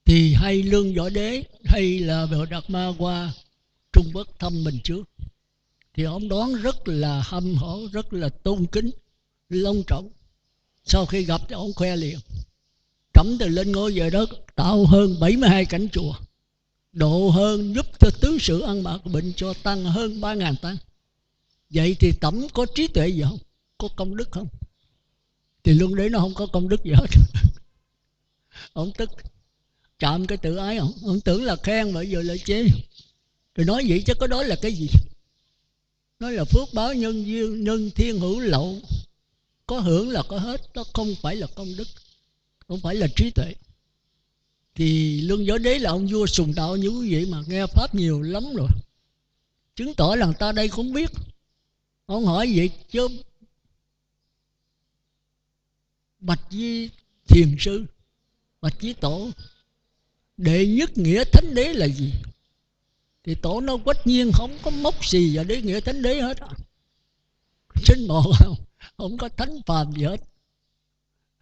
thì hay Lương Võ Đế hay là Bồ Đạt Ma qua Trung Quốc thăm mình trước, thì ông đón rất là hâm hở, rất là tôn kính, long trọng. Sau khi gặp thì ông khoe liền: Trẫm từ lên ngôi về đó tạo hơn 72 cảnh chùa, độ hơn, giúp cho tứ sự ăn mặc bệnh cho tăng hơn 3.000 tăng. Vậy thì Trẫm có trí tuệ gì không? Có công đức không? Thì Luân Đế nó không có công đức gì hết. Ông tức, chạm cái tự ái ông tưởng là khen mà giờ lại chê. Rồi nói vậy chứ có đó là cái gì? Nói là phước báo nhân duyên, nhân thiên hữu lậu, có hưởng là có hết, đó không phải là công đức, không phải là trí tuệ. Thì Lương Võ Đế là ông vua sùng đạo như quý vị mà nghe pháp nhiều lắm rồi, chứng tỏ là người ta đây cũng biết. Ông hỏi vậy chứ bạch với thiền sư, bạch với tổ, đệ nhất nghĩa thánh đế là gì? Thì tổ nó quách nhiên không có mốc gì vào đế nghĩa thánh đế hết. Sinh một không có thánh phàm gì hết.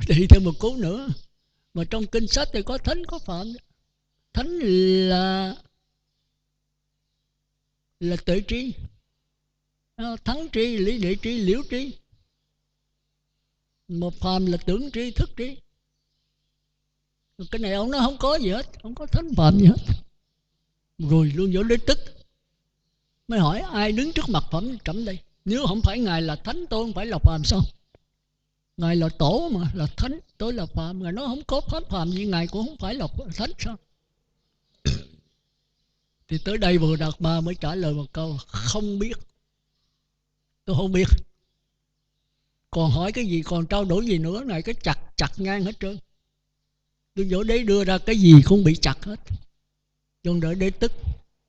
Thì thêm một cú nữa, mà trong kinh sách thì có thánh có phàm. Thánh là tuệ trí, thắng tri, lý địa tri, liễu tri. Một phàm là tưởng tri, thức tri. Cái này ông nó không có gì hết, không có thánh phàm gì hết. Rồi Lương Võ Đế tức, mới hỏi ai đứng trước mặt phẩm trẫm đây? Nếu không phải ngài là thánh, tôi không phải là phàm sao? Ngài là tổ mà, là thánh, tôi là phàm. Ngài nói không có pháp phàm gì, ngài cũng không phải là thánh sao? Thì tới đây Bồ Đạt Ma mới trả lời một câu: không biết, tôi không biết. Còn hỏi cái gì, còn trao đổi gì nữa? Ngài cái chặt ngang hết trơn. Lương Võ Đế đưa ra cái gì cũng bị chặt hết. Lương Võ Đế tức,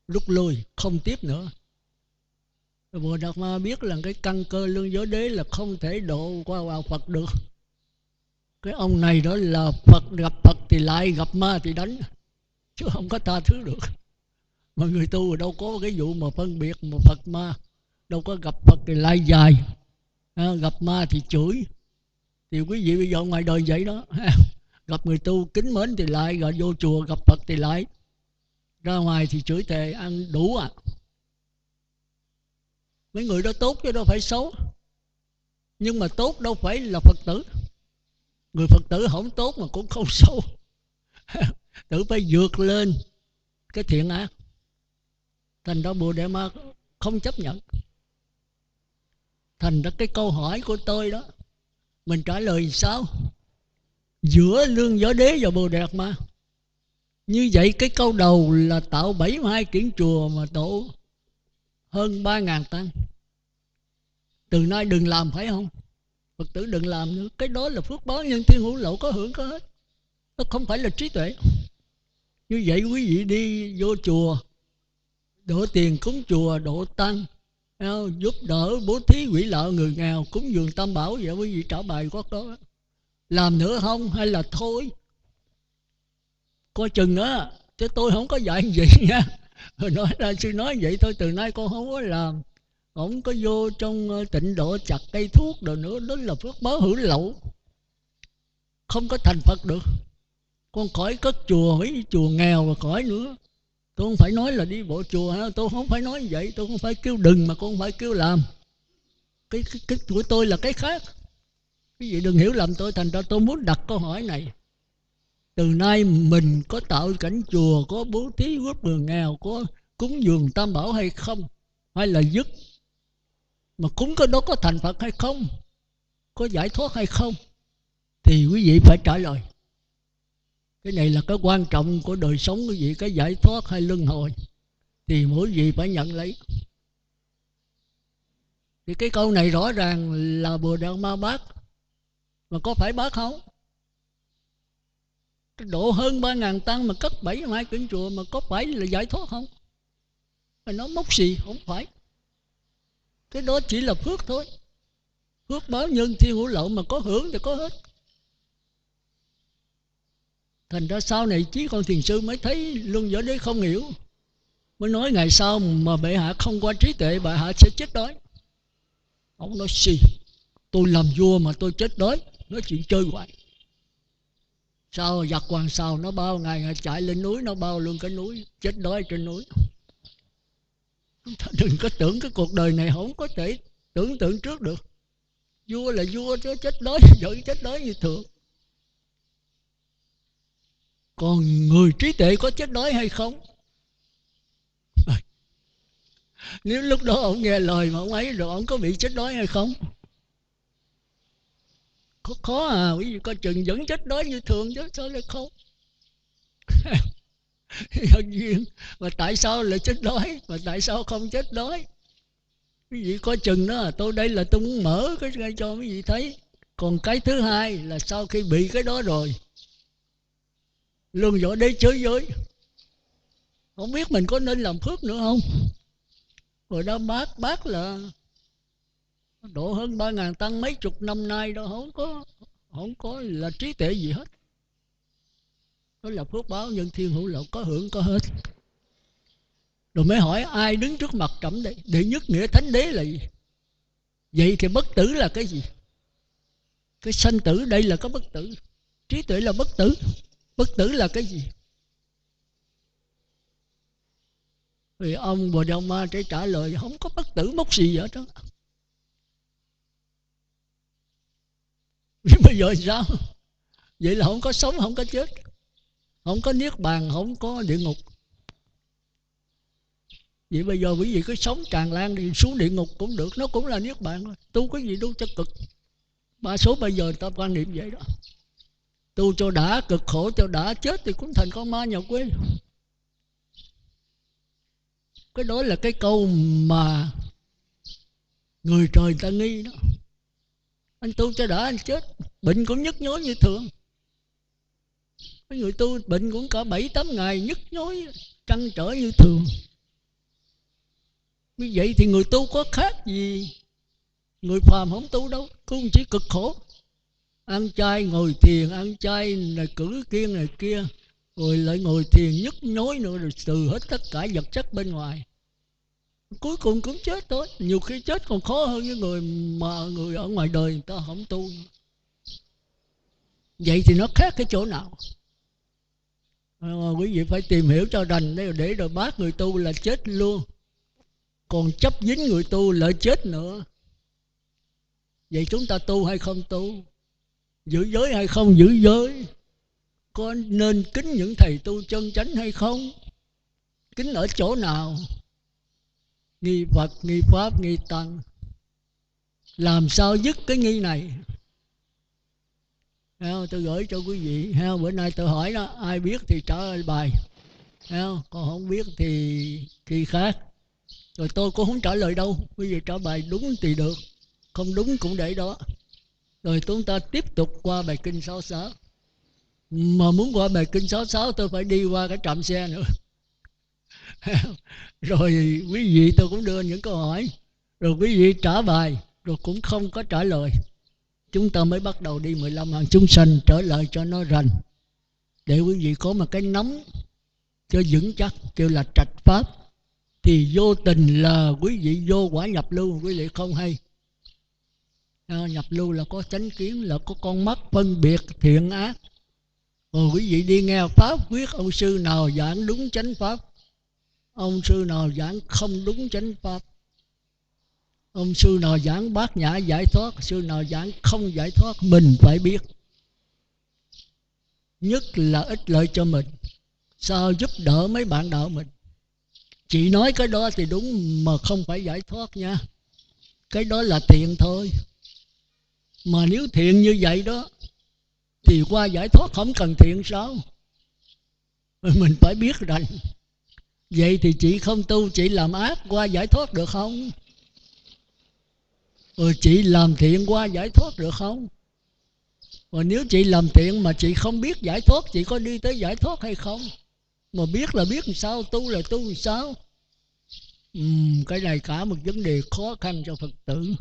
rút lui, không tiếp nữa. Rồi Bồ Đạt Ma biết là cái căn cơ Lương Võ Đế là không thể độ qua vào Phật được. Cái ông này đó là Phật, gặp Phật thì lại, gặp ma thì đánh, chứ không có tha thứ được. Mà người tu đâu có cái vụ mà phân biệt một Phật ma, đâu có gặp Phật thì lại dài, gặp ma thì chửi. Thì quý vị bây giờ ngoài đời vậy đó, gặp người tu kính mến thì lại, rồi vô chùa gặp Phật thì lại, ra ngoài thì chửi thề ăn đủ à. Mấy người đó tốt chứ đâu phải xấu. Nhưng mà tốt đâu phải là Phật tử. Người Phật tử không tốt mà cũng không xấu. Tự phải vượt lên cái thiện ác. Thành ra Bồ Đề Ma không chấp nhận. Thành ra cái câu hỏi của tôi đó, mình trả lời sao? Giữa Lương Võ Đế và Bồ Đề Ma. Như vậy cái câu đầu là tạo 72 kiển chùa mà tổ hơn 3.000 tăng. Từ nay đừng làm, phải không? Phật tử đừng làm nữa. Cái đó là phước báo nhân thiên hữu lậu, có hưởng có hết. Nó không phải là trí tuệ. Như vậy quý vị đi vô chùa, đổ tiền cúng chùa, độ tăng, giúp đỡ bố thí quỷ lợ người nghèo, cúng dường tam bảo, vậy quý vị trả bài có đó. Làm nữa không hay là thôi? Coi chừng á, chứ tôi không có dạy gì nha. Rồi nói ra sư nói vậy thôi, từ nay con không có làm, không có vô trong tịnh độ chặt cây thuốc rồi nữa. Đó là phước báo hữu lậu, không có thành Phật được. Con khỏi cất chùa, hủy chùa nghèo và khỏi nữa. Tôi không phải nói là đi bộ chùa, tôi không phải nói vậy. Tôi không phải kêu đừng mà con không phải kêu làm. Cái của tôi là cái khác. Quý vị đừng hiểu lầm tôi. Thành ra tôi muốn đặt câu hỏi này: từ nay mình có tạo cảnh chùa, có bố thí giúp người nghèo, có cúng dường tam bảo hay không? Hay là dứt? Mà cúng cái đó có thành Phật hay không? Có giải thoát hay không? Thì quý vị phải trả lời. Cái này là cái quan trọng của đời sống quý vị, cái giải thoát hay luân hồi. Thì mỗi vị phải nhận lấy. Thì cái câu này rõ ràng là Bồ Đạt Ma bác. Mà có phải bác không? Độ hơn 3.000 tăng mà cất 72 kiển chùa mà có phải là giải thoát không? Mà nó mốc gì? Không phải. Cái đó chỉ là phước thôi. Phước báo nhân thiên hữu lậu, mà có hưởng thì có hết. Thành ra sau này chí con thiền sư mới thấy Luân Võ Đế không hiểu, mới nói ngày sau mà bệ hạ không qua trí tuệ, bệ hạ sẽ chết đói. Ông nói tôi làm vua mà tôi chết đói, nói chuyện chơi hoài. Sao giặc Hoàng Sào nó bao ngày chạy lên núi, nó bao luôn cái núi, chết đói trên núi. Đừng có tưởng cái cuộc đời này không có thể tưởng tượng trước được. Vua là vua chứ chết đói vẫn chết đói như thường. Còn người trí tuệ có chết đói hay không? Nếu lúc đó ông nghe lời mà ông ấy rồi ông có bị chết đói hay không? Khó à, quý vị coi chừng vẫn chết đói như thường chứ sao lại không? Nhân duyên. Mà tại sao lại chết đói? Mà tại sao không chết đói? Quý vị coi chừng đó. Tôi đây là tôi muốn mở cái ra cho quý vị thấy. Còn cái thứ hai là sau khi bị cái đó rồi, lương võ đế chới giới, không biết mình có nên làm phước nữa không? Rồi đó bác là độ hơn 3.000 tăng mấy chục năm nay đó, không có là trí tuệ gì hết. Đó là phước báo nhân thiên hữu lộc, có hưởng có hết. Rồi mới hỏi ai đứng trước mặt trẫm đây? Đệ nhất nghĩa thánh đế là gì? Vậy thì bất tử là cái gì? Cái sanh tử đây là có bất tử. Trí tuệ là bất tử. Bất tử là cái gì? Thì ông Bồ Đề Ma để trả lời không có bất tử mốc gì vậy đó. Bây giờ sao? Vậy là không có sống, không có chết, không có niết bàn, không có địa ngục. Vậy bây giờ quý vị cứ sống tràn lan đi, xuống địa ngục cũng được, nó cũng là niết bàn thôi. Tu cái gì đâu cho cực. Đa số bây giờ người ta quan niệm vậy đó. Tu cho đã, cực khổ cho đã, chết thì cũng thành con ma nhà quê. Cái đó là cái câu mà người trời ta nghi đó. Anh tu cho đã, anh chết bệnh cũng nhức nhối như thường. Cái người tu bệnh cũng cả 7-8 ngày nhức nhối trăn trở như thường. Như vậy thì người tu có khác gì người phàm không tu đâu, cũng chỉ cực khổ. Ăn chay ngồi thiền, ăn chay này cử kiêng này kia, rồi lại ngồi thiền nhức nhối nữa, rồi từ hết tất cả vật chất bên ngoài, cuối cùng cũng chết thôi. Nhiều khi chết còn khó hơn với người ở ngoài đời người ta không tu. Vậy thì nó khác cái chỗ nào? Quý vị phải tìm hiểu cho rành để rồi bác người tu là chết luôn, còn chấp dính người tu lại chết nữa. Vậy chúng ta tu hay không tu? Giữ giới hay không giữ giới? Có nên kính những thầy tu chân chánh hay không? Kính ở chỗ nào? Nghi Phật, nghi Pháp, nghi Tăng. Làm sao dứt cái nghi này? Tôi gửi cho quý vị. Bữa nay tôi hỏi đó, ai biết thì trả lời bài, còn không biết thì khi khác. Rồi tôi cũng không trả lời đâu, quý vị trả bài đúng thì được, không đúng cũng để đó. Rồi chúng ta tiếp tục qua bài kinh 66. Mà muốn qua bài kinh 66 tôi phải đi qua cái trạm xe nữa. Rồi quý vị tôi cũng đưa những câu hỏi, rồi quý vị trả bài, rồi cũng không có trả lời. Chúng ta mới bắt đầu đi 15 hàng chúng sanh trở lại cho nó rành, để quý vị có một cái nắm cho vững chắc, kêu là trạch pháp. Thì vô tình là quý vị vô quả nhập lưu, quý vị không hay. Nhập lưu là có chánh kiến, là có con mắt phân biệt thiện ác. Rồi quý vị đi nghe pháp quyết, ông sư nào giảng đúng chánh pháp, ông sư nào giảng không đúng chánh pháp, ông sư nào giảng bát nhã giải thoát, sư nào giảng không giải thoát, mình phải biết. Nhất là ích lợi cho mình, sao giúp đỡ mấy bạn đạo mình. Chị nói cái đó thì đúng mà không phải giải thoát nha. Cái đó là thiện thôi. Mà nếu thiện như vậy đó thì qua giải thoát không cần thiện sao? Mình phải biết rằng. Vậy thì chị không tu, chị làm ác qua giải thoát được không? Rồi chị làm thiện qua giải thoát được không? Rồi nếu chị làm thiện mà chị không biết giải thoát, chị có đi tới giải thoát hay không? Mà biết là biết làm sao, tu là tu làm sao? Cái này cả một vấn đề khó khăn cho Phật tử.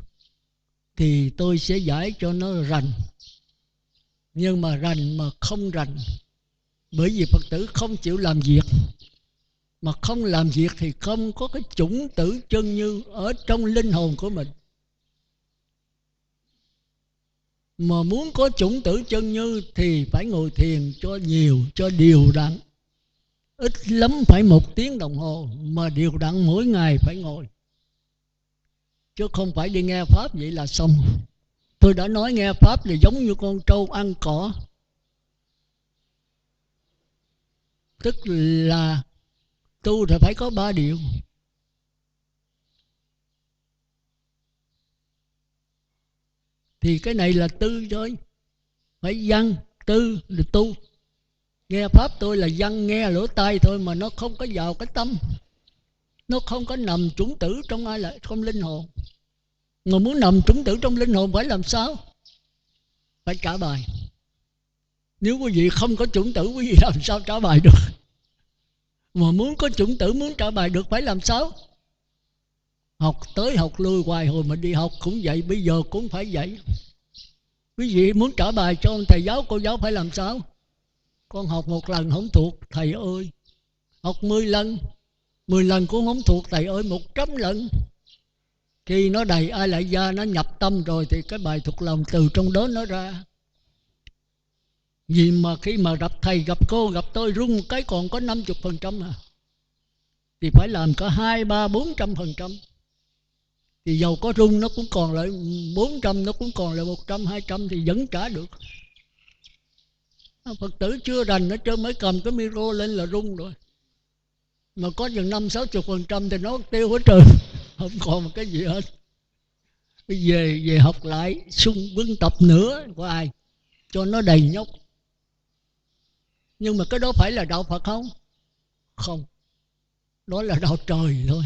Thì tôi sẽ giải cho nó rành. Nhưng mà rành mà không rành, bởi vì Phật tử không chịu làm việc. Mà không làm việc thì không có cái chủng tử chân như ở trong linh hồn của mình. Mà muốn có chủng tử chân như thì phải ngồi thiền cho nhiều, cho đều đặn. Ít lắm phải 1 tiếng đồng hồ, mà đều đặn mỗi ngày phải ngồi. Chứ không phải đi nghe Pháp vậy là xong. Tôi đã nói nghe Pháp là giống như con trâu ăn cỏ. Tức là tu thì phải có 3 điều. Thì cái này là tư thôi. Phải văn, tư là tu. Nghe Pháp tôi là văn, nghe lỗ tai thôi, mà nó không có vào cái tâm. Nó không có nằm chủng tử trong ai lại, trong linh hồn. Mà muốn nằm chủng tử trong linh hồn phải làm sao? Phải trả bài. Nếu quý vị không có chủng tử, quý vị làm sao trả bài được? Mà muốn có chủng tử, muốn trả bài được phải làm sao? Học tới học lui hoài, hồi mình đi học cũng vậy, bây giờ cũng phải vậy. Quý vị muốn trả bài cho ông thầy giáo, cô giáo phải làm sao? Con học 1 lần không thuộc, thầy ơi. Học 10 lần, 10 lần cũng không thuộc, thầy ơi 100 lần. Khi nó đầy ai lại ra, nó nhập tâm rồi thì cái bài thuộc lòng từ trong đó nó ra. Vì mà khi mà gặp thầy, gặp cô, gặp tôi rung cái còn có 50% à, thì phải làm có 2, 3, 400%. Thì dầu có rung nó cũng còn lại 400, nó cũng còn lại 100, 200 thì vẫn trả được. Phật tử chưa rành nó chơi mới cầm cái micro lên là rung rồi. Mà có chừng 50-60% thì nó tiêu hết trơn, không còn một cái gì hết. Về học lại xung quân tập nữa của ai cho nó đầy nhóc. Nhưng mà cái đó phải là đạo Phật không? Không, đó là đạo trời thôi.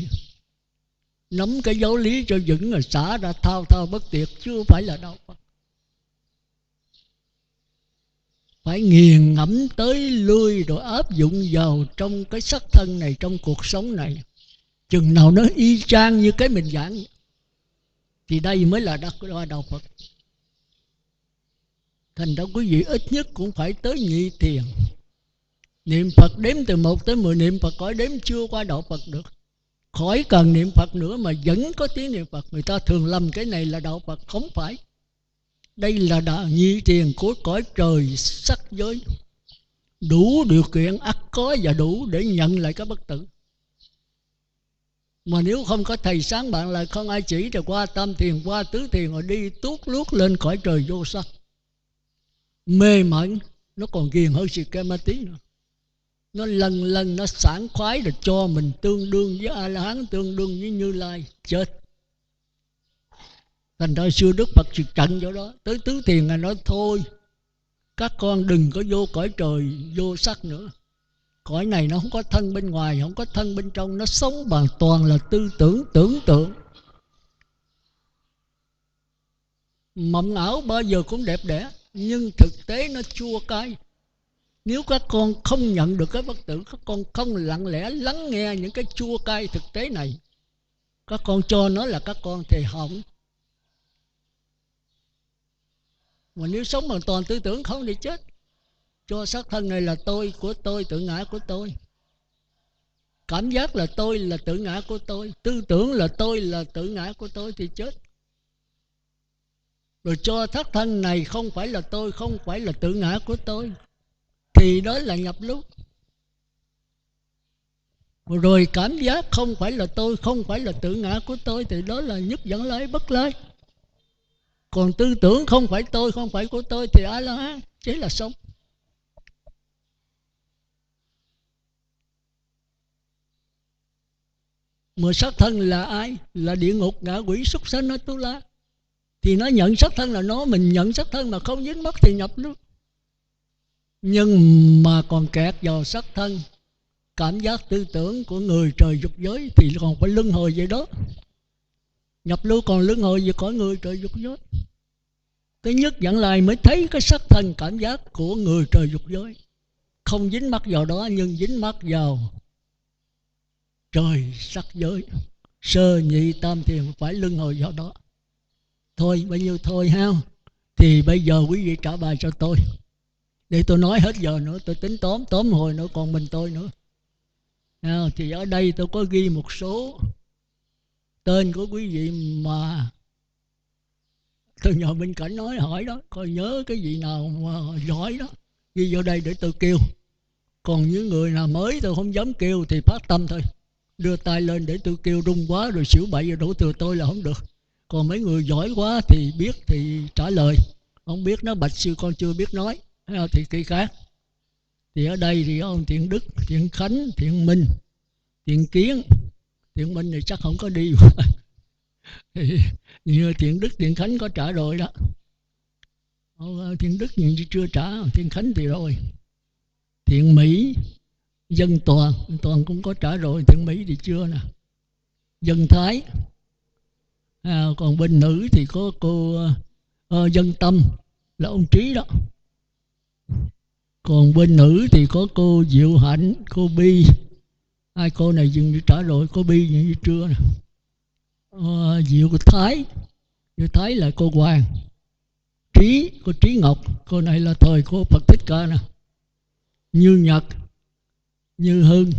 Nắm cái giáo lý cho vững rồi xả ra thao thao bất tuyệt, chứ không phải là đạo Phật. Phải nghiền ngẫm tới lui rồi áp dụng vào trong cái sắc thân này, trong cuộc sống này. Chừng nào nó y chang như cái mình giảng thì đây mới là đạo Phật. Thành ra quý vị ít nhất cũng phải tới nhị thiền. Niệm Phật đếm từ 1 tới 10 niệm Phật, khỏi đếm chưa qua đạo Phật được. Khỏi cần niệm Phật nữa mà vẫn có tiếng niệm Phật. Người ta thường lầm cái này là đạo Phật, không phải. Đây là đạo nhị thiền của cõi trời sắc giới, đủ điều kiện ắt có và đủ để nhận lại cái bất tử. Mà nếu không có thầy sáng bạn lại không ai chỉ thì qua tam thiền, qua tứ thiền rồi đi tuốt luốt lên cõi trời vô sắc. Mê mẩn, nó còn ghiền hơn xì ke ma tí nữa. Nó lần lần nó sảng khoái rồi cho mình tương đương với A-la-hán, tương đương với Như Lai, chết. Thành ra xưa Đức Phật trực trận chỗ đó. Tới tứ thiền là nói thôi, các con đừng có vô cõi trời vô sắc nữa. Cõi này nó không có thân bên ngoài, không có thân bên trong. Nó sống bằng toàn là tư tưởng, tưởng tượng. Mộng ảo bao giờ cũng đẹp đẽ, nhưng thực tế nó chua cay. Nếu các con không nhận được cái bất tử, các con không lặng lẽ lắng nghe những cái chua cay thực tế này, các con cho nó là các con thì hỏng. Mà nếu sống bằng toàn tư tưởng không thì chết. Cho xác thân này là tôi, của tôi, tự ngã của tôi. Cảm giác là tôi, là tự ngã của tôi. Tư tưởng là tôi, là tự ngã của tôi thì chết. Rồi cho xác thân này không phải là tôi, không phải là tự ngã của tôi, thì đó là nhập lưu. Rồi cảm giác không phải là tôi, không phải là tự ngã của tôi, thì đó là nhất dẫn lai bất lai. Còn tư tưởng không phải tôi, không phải của tôi thì A-la-hán, chỉ là sống. Mà xác thân là ai? Là địa ngục, ngạ quỷ, súc sanh, tu la. Thì nó nhận xác thân là nó, mình nhận xác thân mà không dính mắc thì nhập lưu. Nhưng mà còn kẹt vào xác thân, cảm giác tư tưởng của người trời dục giới thì còn phải luân hồi vậy đó. Nhập lưu còn luân hồi về cõi người trời dục giới. Cái nhất dẫn lại mới thấy cái sắc thân cảm giác của người trời dục giới, không dính mắc vào đó nhưng dính mắc vào trời sắc giới. Sơ nhị tam thiền phải luân hồi vào đó. Thôi bao nhiêu thôi ha. Thì bây giờ quý vị trả bài cho tôi, để tôi nói hết giờ nữa, tôi tính tóm hồi nữa còn mình tôi nữa. Thì ở đây tôi có ghi một số tên của quý vị mà Tôi nhờ bên cạnh nói hỏi đó, coi nhớ cái gì nào mà giỏi đó ghi vô đây để tôi kêu. Còn những người nào mới tôi không dám kêu thì phát tâm thôi, đưa tay lên để tôi kêu rung quá rồi xỉu bậy rồi đổ thừa tôi là không được. Còn mấy người giỏi quá thì biết thì trả lời, không biết nó bạch sư con chưa biết nói thì cái khác. Thì ở đây thì ông Thiện Đức, Thiện Khánh, Thiện Minh, Thiện Kiến. Thiện Minh thì chắc không có đi thì như Thiện Đức, Thiện Khánh có trả rồi đó. Thiện Đức như chưa trả, Thiện Khánh thì rồi. Thiện Mỹ, Dân Toàn, Toàn cũng có trả rồi, Thiện Mỹ thì chưa nè. Dân Thái. Còn bên nữ thì có cô Dân Tâm là ông Trí đó. Còn bên nữ thì có cô Diệu Hạnh, cô Bi. Hai cô này dừng như trả rồi, cô Bi như chưa nè. Diệu Thái, Diệu Thái là cô Hoàng. Trí, cô Trí Ngọc, cô này là thời cô Phật Thích Ca nè. Như Nhật, Như Hưng,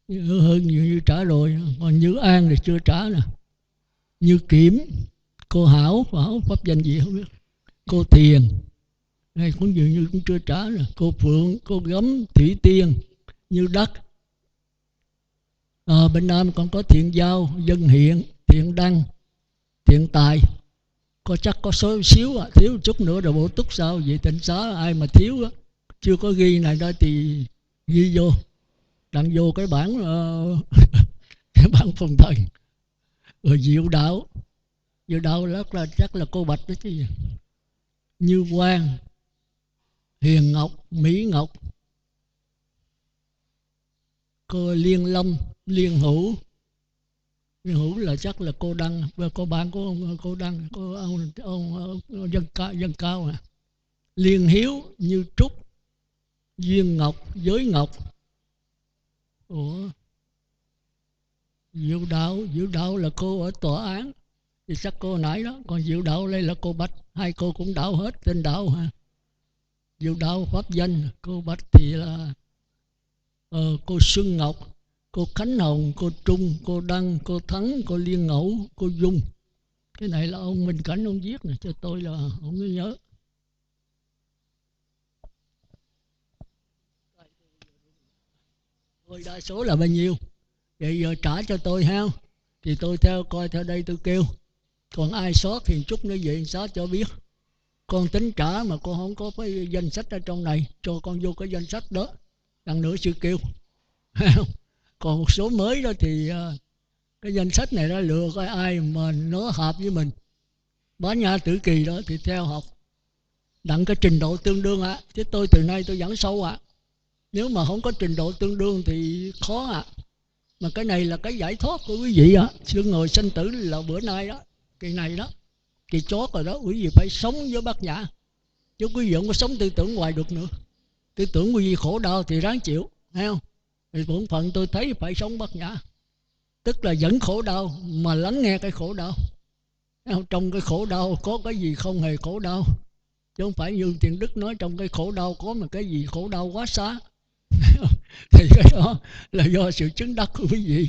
Như Hưng như trả rồi. Còn Như An thì chưa trả nè. Như Kiểm, cô Hảo, Hảo pháp danh gì không biết. Cô Thiền này cũng dường như cũng chưa trả nè. Cô Phượng, cô Gấm, Thủy Tiên, Như Đắc. Bên Nam còn có Thiện Giao, Dân Hiện, Thiện Đăng, Thiện Tài. Có chắc có số xíu thiếu chút nữa rồi bổ túc sao vậy. Tịnh xá ai mà thiếu á, chưa có ghi này đó thì ghi vô, đặng vô cái bản cái bản phong thần. Rồi Diệu Đạo, Diệu Đạo là chắc là cô Bạch đó chứ gì. Như Quang, Hiền Ngọc, Mỹ Ngọc, cô Liên Lâm, Liên Hữu. Liên Hữu là chắc là cô Đăng, và cô bạn của cô Đăng, cô ông Dân Cao nè. Liên Hiếu, Như Trúc, Duyên Ngọc, Giới Ngọc. Ủa, Diệu Đạo là cô ở tòa án thì chắc cô nãy đó. Còn Diệu Đạo đây là cô Bạch, hai cô cũng đạo hết, tên đạo ha. Diệu Đạo pháp danh, cô Bạch thì là cô Xuân Ngọc, cô Khánh Hồng, cô Trung, cô Đăng, cô Thắng, cô Liên Ngẫu, cô Dung. Cái này là ông Minh Cảnh ông viết này cho tôi là không có nhớ. Rồi đa số là bao nhiêu? Vậy giờ trả cho tôi ha. Thì tôi coi theo đây tôi kêu. Còn ai sót thì chút nữa về xá cho biết. Con tính trả mà con không có cái danh sách ở trong này, cho con vô cái danh sách đó, đằng nữa sư kêu. Còn một số mới đó thì cái danh sách này đã lựa coi ai mà nó hợp với mình. Bá Nha Tử Kỳ đó thì theo học đặng cái trình độ tương đương chứ tôi từ nay tôi giảng sâu nếu mà không có trình độ tương đương thì khó Mà cái này là cái giải thoát của quý vị Sư ngồi sanh tử là bữa nay đó, kỳ này đó, kỳ chót rồi đó. Quý vị phải sống với Bát Nhã, chứ quý vị không có sống tư tưởng hoài được nữa. Tư tưởng quý vị khổ đau thì ráng chịu, thấy không? Thì bổn phận tôi thấy phải sống Bát Nhã, tức là vẫn khổ đau mà lắng nghe cái khổ đau. Trong cái khổ đau có cái gì không hề khổ đau, chứ không phải như Thiện Đức nói trong cái khổ đau có một cái gì khổ đau quá xá. Thì cái đó là do sự chứng đắc của quý vị.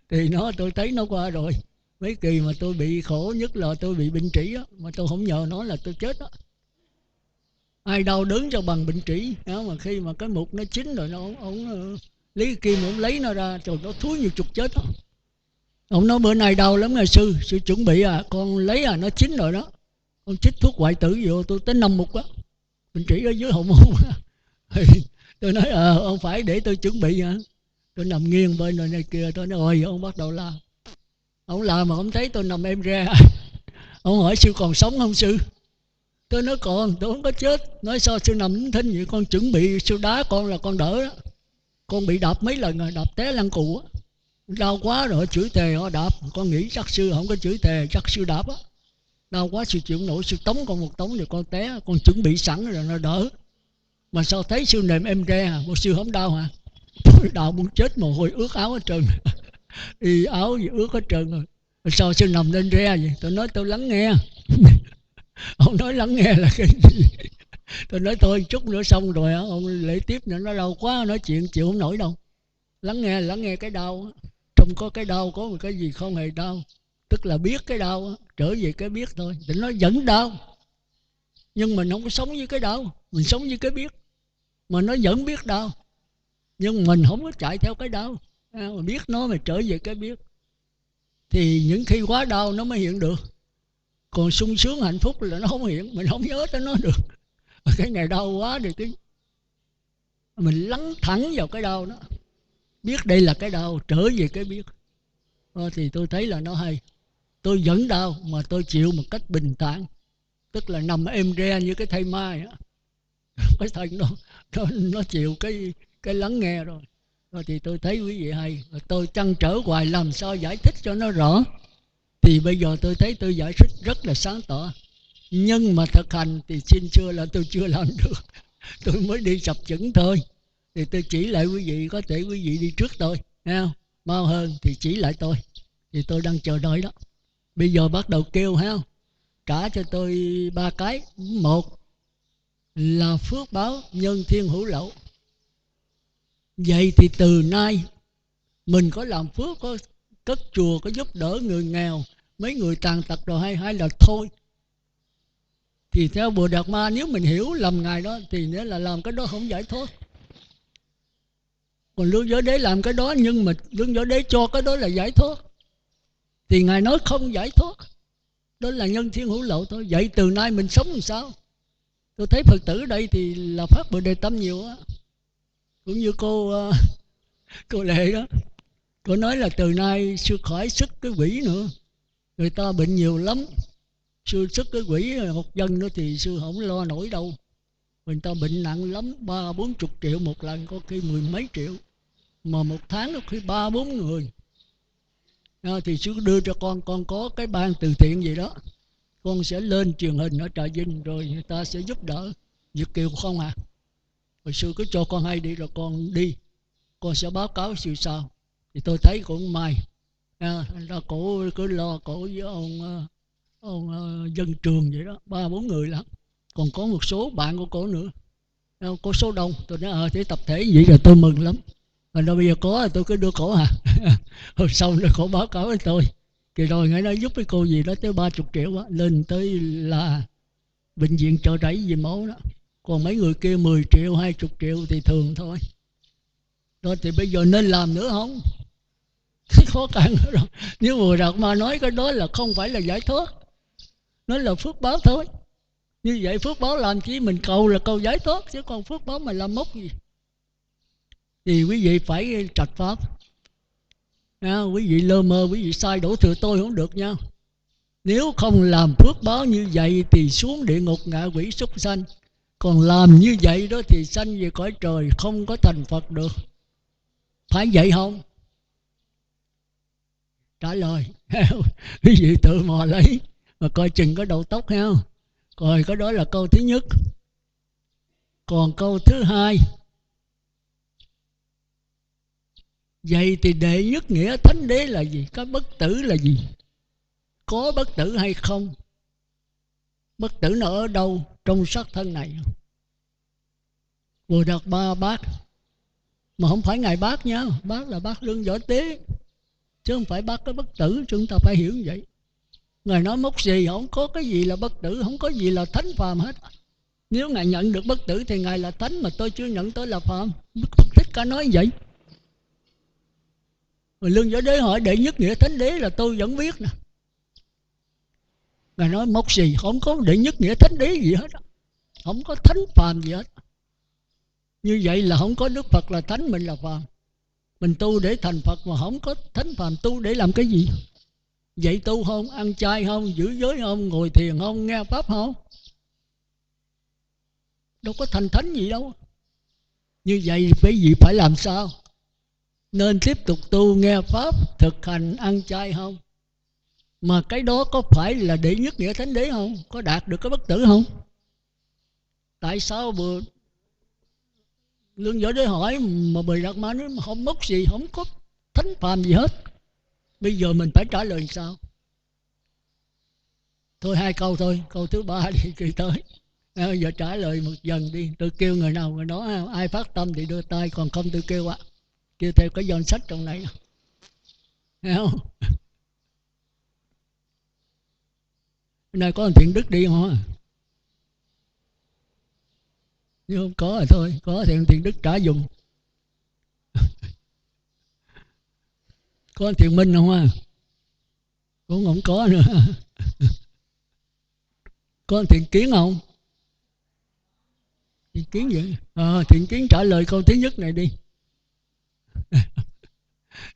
Thì tôi thấy nó qua rồi. Mấy kỳ mà tôi bị khổ nhất là tôi bị bệnh trĩ mà tôi không nhờ nó là tôi chết đó. Ai đau đớn cho bằng bệnh trĩ mà khi mà cái mục nó chín rồi ông lấy cái kim ông lấy nó ra, trời, nó thúi như chuột chết đó. Ông nói bữa nay đau lắm rồi sư chuẩn bị con lấy nó chín rồi đó. Con chích thuốc hoại tử vô tôi tới 5 mục á, bệnh trĩ ở dưới hậu môn. Tôi nói ông phải để tôi chuẩn bị hả? Tôi nằm nghiêng bên rồi này kia, tôi nói rồi ông bắt đầu la. Ông la mà ông thấy tôi nằm êm ra. Ông hỏi sư còn sống không sư? Tôi nói còn, tôi không có chết. Nói sao sư nằm nín thinh vậy? Con chuẩn bị sư đá con là con đỡ đó. Con bị đạp mấy lần rồi, đạp té lăn cù á, đau quá rồi chửi thề họ đạp. Con nghĩ chắc sư không có chửi thề, chắc sư đạp á. Đau quá sư chịu nổi, sư tống con một tống rồi con té. Con chuẩn bị sẵn rồi nó đỡ. Mà sao thấy sư nệm em re bộ sư không đau hả? Tôi đau muốn chết, mồ hôi ướt áo hết trơn. Y áo gì ướt hết trơn rồi. Sao sư nằm lên re vậy? Tôi nói tôi lắng nghe. Ông nói lắng nghe là cái gì? Tôi nói thôi chút nữa xong rồi ông lễ tiếp nữa, nó đau quá nói chuyện chịu không nổi đâu. Lắng nghe cái đau. Trong có cái đau có một cái gì không hề đau. Tức là biết cái đau, trở về cái biết thôi. Thì nó vẫn đau, nhưng mình không có sống với cái đau, mình sống với cái biết. Mà nó vẫn biết đau, nhưng mình không có chạy theo cái đau. Mà biết nó, mà trở về cái biết, thì những khi quá đau nó mới hiện được. Còn sung sướng hạnh phúc là nó không hiện, mình không nhớ tới nó được. Cái này đau quá thì cái mình lắng thẳng vào cái đau đó, biết đây là cái đau, trở về cái biết. Thì tôi thấy là nó hay. Tôi vẫn đau mà tôi chịu một cách bình thản, tức là nằm êm re như cái thây mai á. Cái thân nó chịu cái lắng nghe rồi. Thì tôi thấy quý vị hay. Tôi trăn trở hoài làm sao giải thích cho nó rõ. Thì bây giờ tôi thấy tôi giải thích rất là sáng tỏ, nhưng mà thực hành thì xin xưa là tôi chưa làm được. Tôi mới đi sập chững thôi. Thì tôi chỉ lại quý vị, có thể quý vị đi trước tôi, nghe không? Mau hơn thì chỉ lại tôi. Thì tôi đang chờ đợi đó. Bây giờ bắt đầu kêu, ha, trả cho tôi 3 cái. Một là phước báo nhân thiên hữu lậu. Vậy thì từ nay mình có làm phước, có cất chùa, có giúp đỡ người nghèo, mấy người tàn tật rồi, hay là thôi. Thì theo Bồ Đạt Ma, nếu mình hiểu lầm Ngài đó thì nghĩa là làm cái đó không giải thoát. Còn Lương Giới Đế làm cái đó, nhưng mà Lương Giới Đế cho cái đó là giải thoát, thì Ngài nói không giải thoát, đó là nhân thiên hữu lậu thôi. Vậy từ nay mình sống làm sao? Tôi thấy Phật tử ở đây thì là phát Bồ Đề Tâm nhiều á. Cũng như cô Lệ đó, cô nói là từ nay sư khỏi sức cái quỷ nữa. Người ta bệnh nhiều lắm, sư sức cái quỷ một dân nữa thì sư không lo nổi đâu. Người ta bệnh nặng lắm, 30-40 triệu một lần, có khi 10 mấy triệu. Mà một tháng có khi 3-4 người. Thì sư đưa cho con có cái ban từ thiện gì đó, con sẽ lên truyền hình ở Trà Vinh, rồi người ta sẽ giúp đỡ. Việt kiều không à. Rồi sư cứ cho con hay đi, rồi con đi, con sẽ báo cáo sư sao. Thì tôi thấy cũng may. Ra cổ cứ lo cổ với ông dân trường vậy đó, 3-4 người lắm. Còn có một số bạn của cổ nữa, có số đông. Tôi nói thế tập thể vậy là tôi mừng lắm. Và đâu bây giờ có tôi cứ đưa cổ à. Hôm sau rồi cổ báo cáo với tôi, thì rồi ngày nói giúp cái cô gì đó tới 30 triệu á, lên tới là bệnh viện Chợ Rẫy gì máu đó. Còn mấy người kia 10 triệu 20 triệu thì thường thôi. Đó thì bây giờ nên làm nữa không? Khó khăn nữa rồi. Nếu Bồ Đạt Ma nói cái đó là không phải là giải thoát, nó là phước báo thôi. Như vậy phước báo làm chi? Mình cầu là cầu giải thoát, chứ còn phước báo mà làm mốc gì. Thì quý vị phải trạch pháp. Quý vị lơ mơ, quý vị sai đổ thừa tôi không được nha. Nếu không làm phước báo như vậy thì xuống địa ngục ngạ quỷ súc sanh. Còn làm như vậy đó thì sanh về cõi trời, không có thành Phật được. Phải vậy không? Trả lời. Quý vị tự mò lấy mà coi chừng có đầu tóc ha. Rồi cái đó là câu thứ nhất. Còn câu thứ hai, vậy thì đệ nhất nghĩa thánh đế là gì? Cái bất tử là gì? Có bất tử hay không? Bất tử nó ở đâu trong xác thân này? Bồ Đạt Ma bác, mà không phải Ngài bác nha, bác là bác Lương Võ Tế, chứ không phải bác cái bất tử. Chúng ta phải hiểu như vậy. Ngài nói mốc gì, không có cái gì là bất tử, không có gì là thánh phàm hết. Nếu Ngài nhận được bất tử thì Ngài là thánh, mà tôi chưa nhận tôi là phàm. Phật Thích Ca nói vậy. Rồi Lương Võ Đế hỏi đệ nhất nghĩa thánh đế là tôi vẫn biết nè. Ngài nói mốc gì, không có đệ nhất nghĩa thánh đế gì hết, không có thánh phàm gì hết. Như vậy là không có Đức Phật là thánh, mình là phàm. Mình tu để thành Phật mà không có thánh phàm, tu để làm cái gì? Vậy tu không? Ăn chay không? Giữ giới không? Ngồi thiền không? Nghe pháp không? Đâu có thành thánh gì đâu. Như vậy quý vị phải làm sao? Nên tiếp tục tu, nghe pháp, thực hành, ăn chay không? Mà cái đó có phải là đệ nhất nghĩa thánh đế không? Có đạt được cái bất tử không? Tại sao Lương Võ Đế hỏi mà Bồ Đạt Ma nói không mất gì, không có thánh phàm gì hết? Bây giờ mình phải trả lời sao? Thôi 2 câu thôi, câu thứ 3 đi kỳ tới. Giờ trả lời một dần đi. Tôi kêu người nào người đó, ai phát tâm thì đưa tay, còn không tôi kêu kêu theo cái danh sách trong này. Thấy không? nay có thiện đức đi không á? Nếu không có thì thôi, có thiện đức trả dùng. Có thiện minh không á? Cũng không có nữa. Có thiện kiến không? Thiện kiến vậy? Thiện kiến trả lời câu thứ nhất này đi.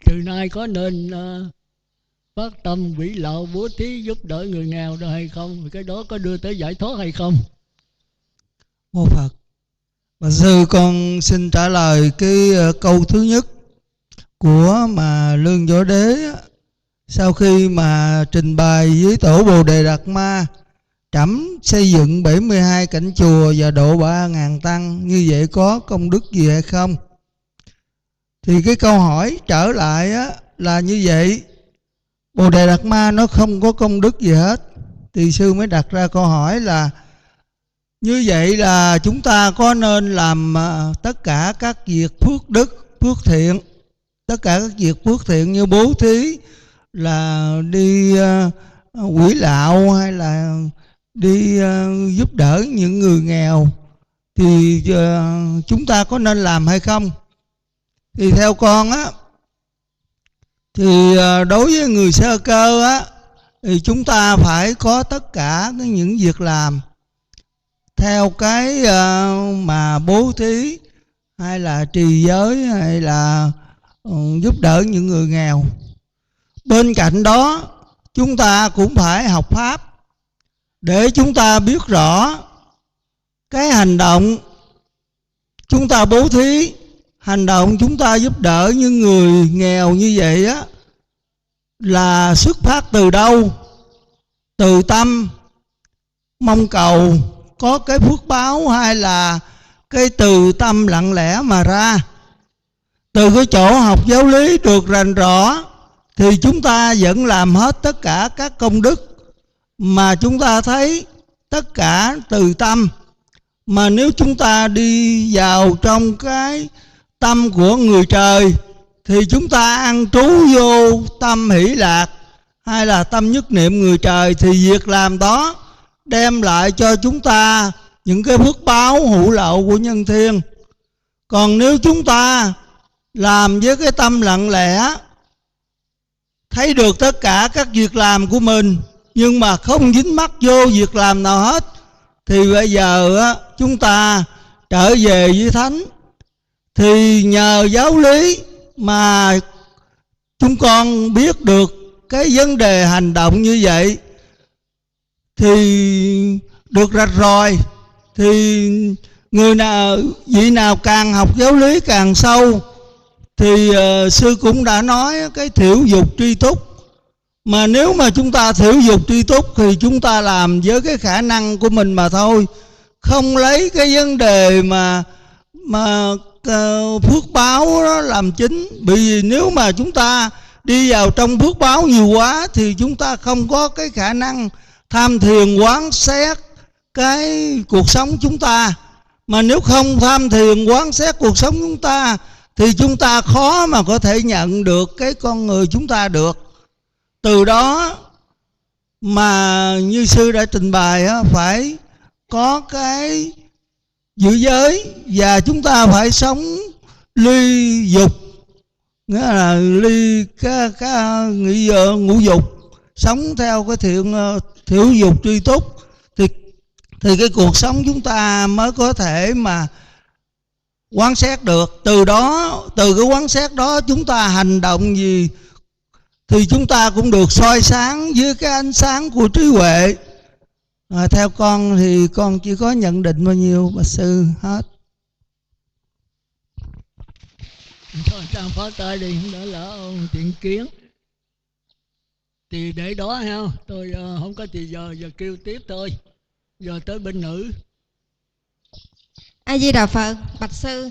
Từ nay có nên phát tâm vĩ lạo bố thí giúp đỡ người nghèo đó hay không? Cái đó có đưa tới giải thoát hay không? Mô Phật. Bà sư con xin trả lời cái câu thứ nhất của mà Lương Võ Đế. Sau khi mà trình bày với tổ Bồ Đề Đạt Ma, trẫm xây dựng 72 cảnh chùa và độ 3.000 tăng, như vậy có công đức gì hay không? Thì cái câu hỏi trở lại là như vậy. Bồ Đề Đạt Ma nó không có công đức gì hết. Thì sư mới đặt ra câu hỏi là như vậy là chúng ta có nên làm tất cả các việc phước đức, phước thiện, tất cả các việc phước thiện như bố thí, là đi quỷ lạo, hay là đi giúp đỡ những người nghèo, thì chúng ta có nên làm hay không? Thì theo con á, thì đối với người sơ cơ á, thì chúng ta phải có tất cả những việc làm theo cái mà bố thí, hay là trì giới, hay là giúp đỡ những người nghèo. Bên cạnh đó chúng ta cũng phải học pháp để chúng ta biết rõ cái hành động chúng ta bố thí, hành động chúng ta giúp đỡ những người nghèo như vậy á, là xuất phát từ đâu? Từ tâm mong cầu có cái phước báo, hay là cái từ tâm lặng lẽ mà ra? Từ cái chỗ học giáo lý được rành rõ thì chúng ta vẫn làm hết tất cả các công đức mà chúng ta thấy, tất cả từ tâm. Mà nếu chúng ta đi vào trong cái tâm của người trời thì chúng ta an trú vô tâm hỷ lạc, hay là tâm nhất niệm người trời, thì việc làm đó đem lại cho chúng ta những cái phước báo hữu lậu của nhân thiên. Còn nếu chúng ta làm với cái tâm lặng lẽ, thấy được tất cả các việc làm của mình nhưng mà không dính mắc vô việc làm nào hết, thì bây giờ chúng ta trở về với thánh. Thì nhờ giáo lý mà chúng con biết được cái vấn đề hành động như vậy thì được rạch ròi. Thì người nào, vị nào càng học giáo lý càng sâu, thì sư cũng đã nói cái thiểu dục tri túc. Mà nếu mà chúng ta thiểu dục tri túc thì chúng ta làm với cái khả năng của mình mà thôi, không lấy cái vấn đề mà phước báo đó làm chính. Bởi vì nếu mà chúng ta đi vào trong phước báo nhiều quá thì chúng ta không có cái khả năng tham thiền quán xét cái cuộc sống chúng ta. Mà nếu không tham thiền quán xét cuộc sống chúng ta thì chúng ta khó mà có thể nhận được cái con người chúng ta được. Từ đó mà như sư đã trình bày phải có cái giữ giới, và chúng ta phải sống ly dục, nghĩa là ly cái ngũ dục, sống theo cái thiểu dục tri túc, thì cái cuộc sống chúng ta mới có thể mà quán xét được. Từ đó, từ cái quán xét đó chúng ta hành động gì thì chúng ta cũng được soi sáng với cái ánh sáng của trí huệ. Theo con thì con chỉ có nhận định bao nhiêu bà sư hết. Thôi trang phó tay đi, không đỡ lỡ ông thiện kiến. Thì để đó ha, tôi không có thì giờ kêu tiếp thôi. Giờ tới bên nữ. A Di Đà Phật. Bạch sư,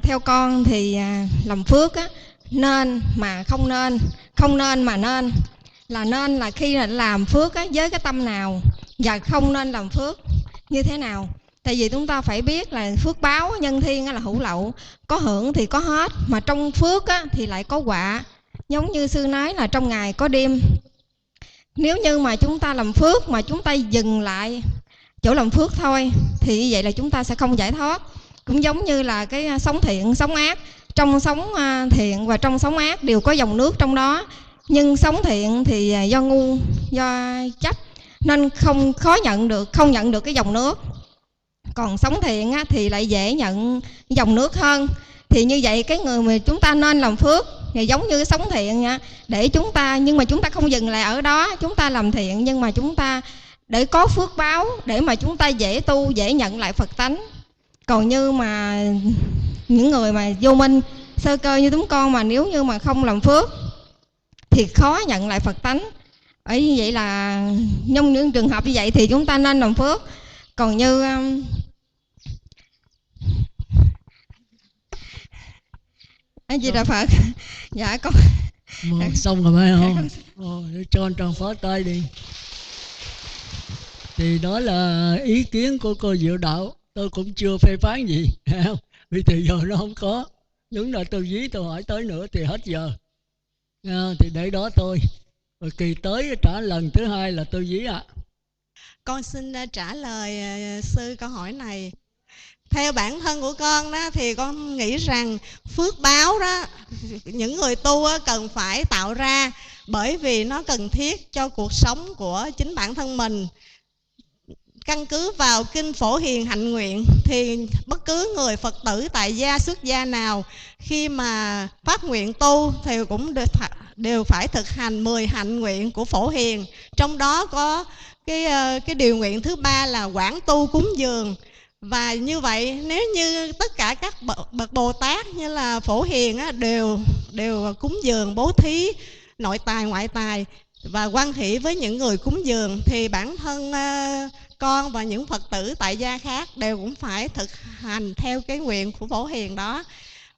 theo con thì làm phước á, nên mà không nên, không nên mà nên. Là nên là khi làm phước á, với cái tâm nào, và không nên làm phước như thế nào. Tại vì chúng ta phải biết là phước báo nhân thiên là hữu lậu, có hưởng thì có hết, mà trong phước á, thì lại có quả. Giống như sư nói là trong ngày có đêm. Nếu như mà chúng ta làm phước mà chúng ta dừng lại chỗ làm phước thôi thì như vậy là chúng ta sẽ không giải thoát. Cũng giống như là cái sống thiện, sống ác. Trong sống thiện và trong sống ác đều có dòng nước trong đó. Nhưng sống thiện thì do ngu, do chấp nên không nhận được cái dòng nước. Còn sống thiện á, thì lại dễ nhận dòng nước hơn. Thì như vậy cái người mà chúng ta nên làm phước thì giống như sống thiện nha, để chúng ta, nhưng mà chúng ta không dừng lại ở đó. Chúng ta làm thiện nhưng mà chúng ta để có phước báo, để mà chúng ta dễ tu, dễ nhận lại Phật tánh. Còn như mà những người mà vô minh sơ cơ như chúng con mà nếu như mà không làm phước thì khó nhận lại Phật tánh. Ở như vậy là trong những trường hợp như vậy thì chúng ta nên làm phước. Còn như A Di Đà Phật. Dạ con xong rồi phải không? Để cho anh Tròn phó tay đi. Thì đó là ý kiến của cô Diệu Đạo, tôi cũng chưa phê phán gì, vì thì giờ nó không có. Đúng là tôi dí tôi hỏi tới nữa thì hết giờ. Thì để đó thôi. Rồi kỳ tới trả lần thứ hai là tôi dí ạ. Con xin trả lời sư câu hỏi này. Theo bản thân của con đó thì con nghĩ rằng phước báo đó những người tu cần phải tạo ra, bởi vì nó cần thiết cho cuộc sống của chính bản thân mình. Căn cứ vào kinh Phổ Hiền Hạnh Nguyện thì bất cứ người Phật tử tại gia xuất gia nào khi mà phát nguyện tu thì cũng đều phải thực hành 10 hạnh nguyện của Phổ Hiền. Trong đó có cái điều nguyện thứ 3 là quảng tu cúng dường. Và như vậy nếu như tất cả các bậc Bồ Tát như là Phổ Hiền đều cúng dường, bố thí nội tài ngoại tài và hoan hỷ với những người cúng dường, thì bản thân con và những Phật tử tại gia khác đều cũng phải thực hành theo cái nguyện của Phổ Hiền đó.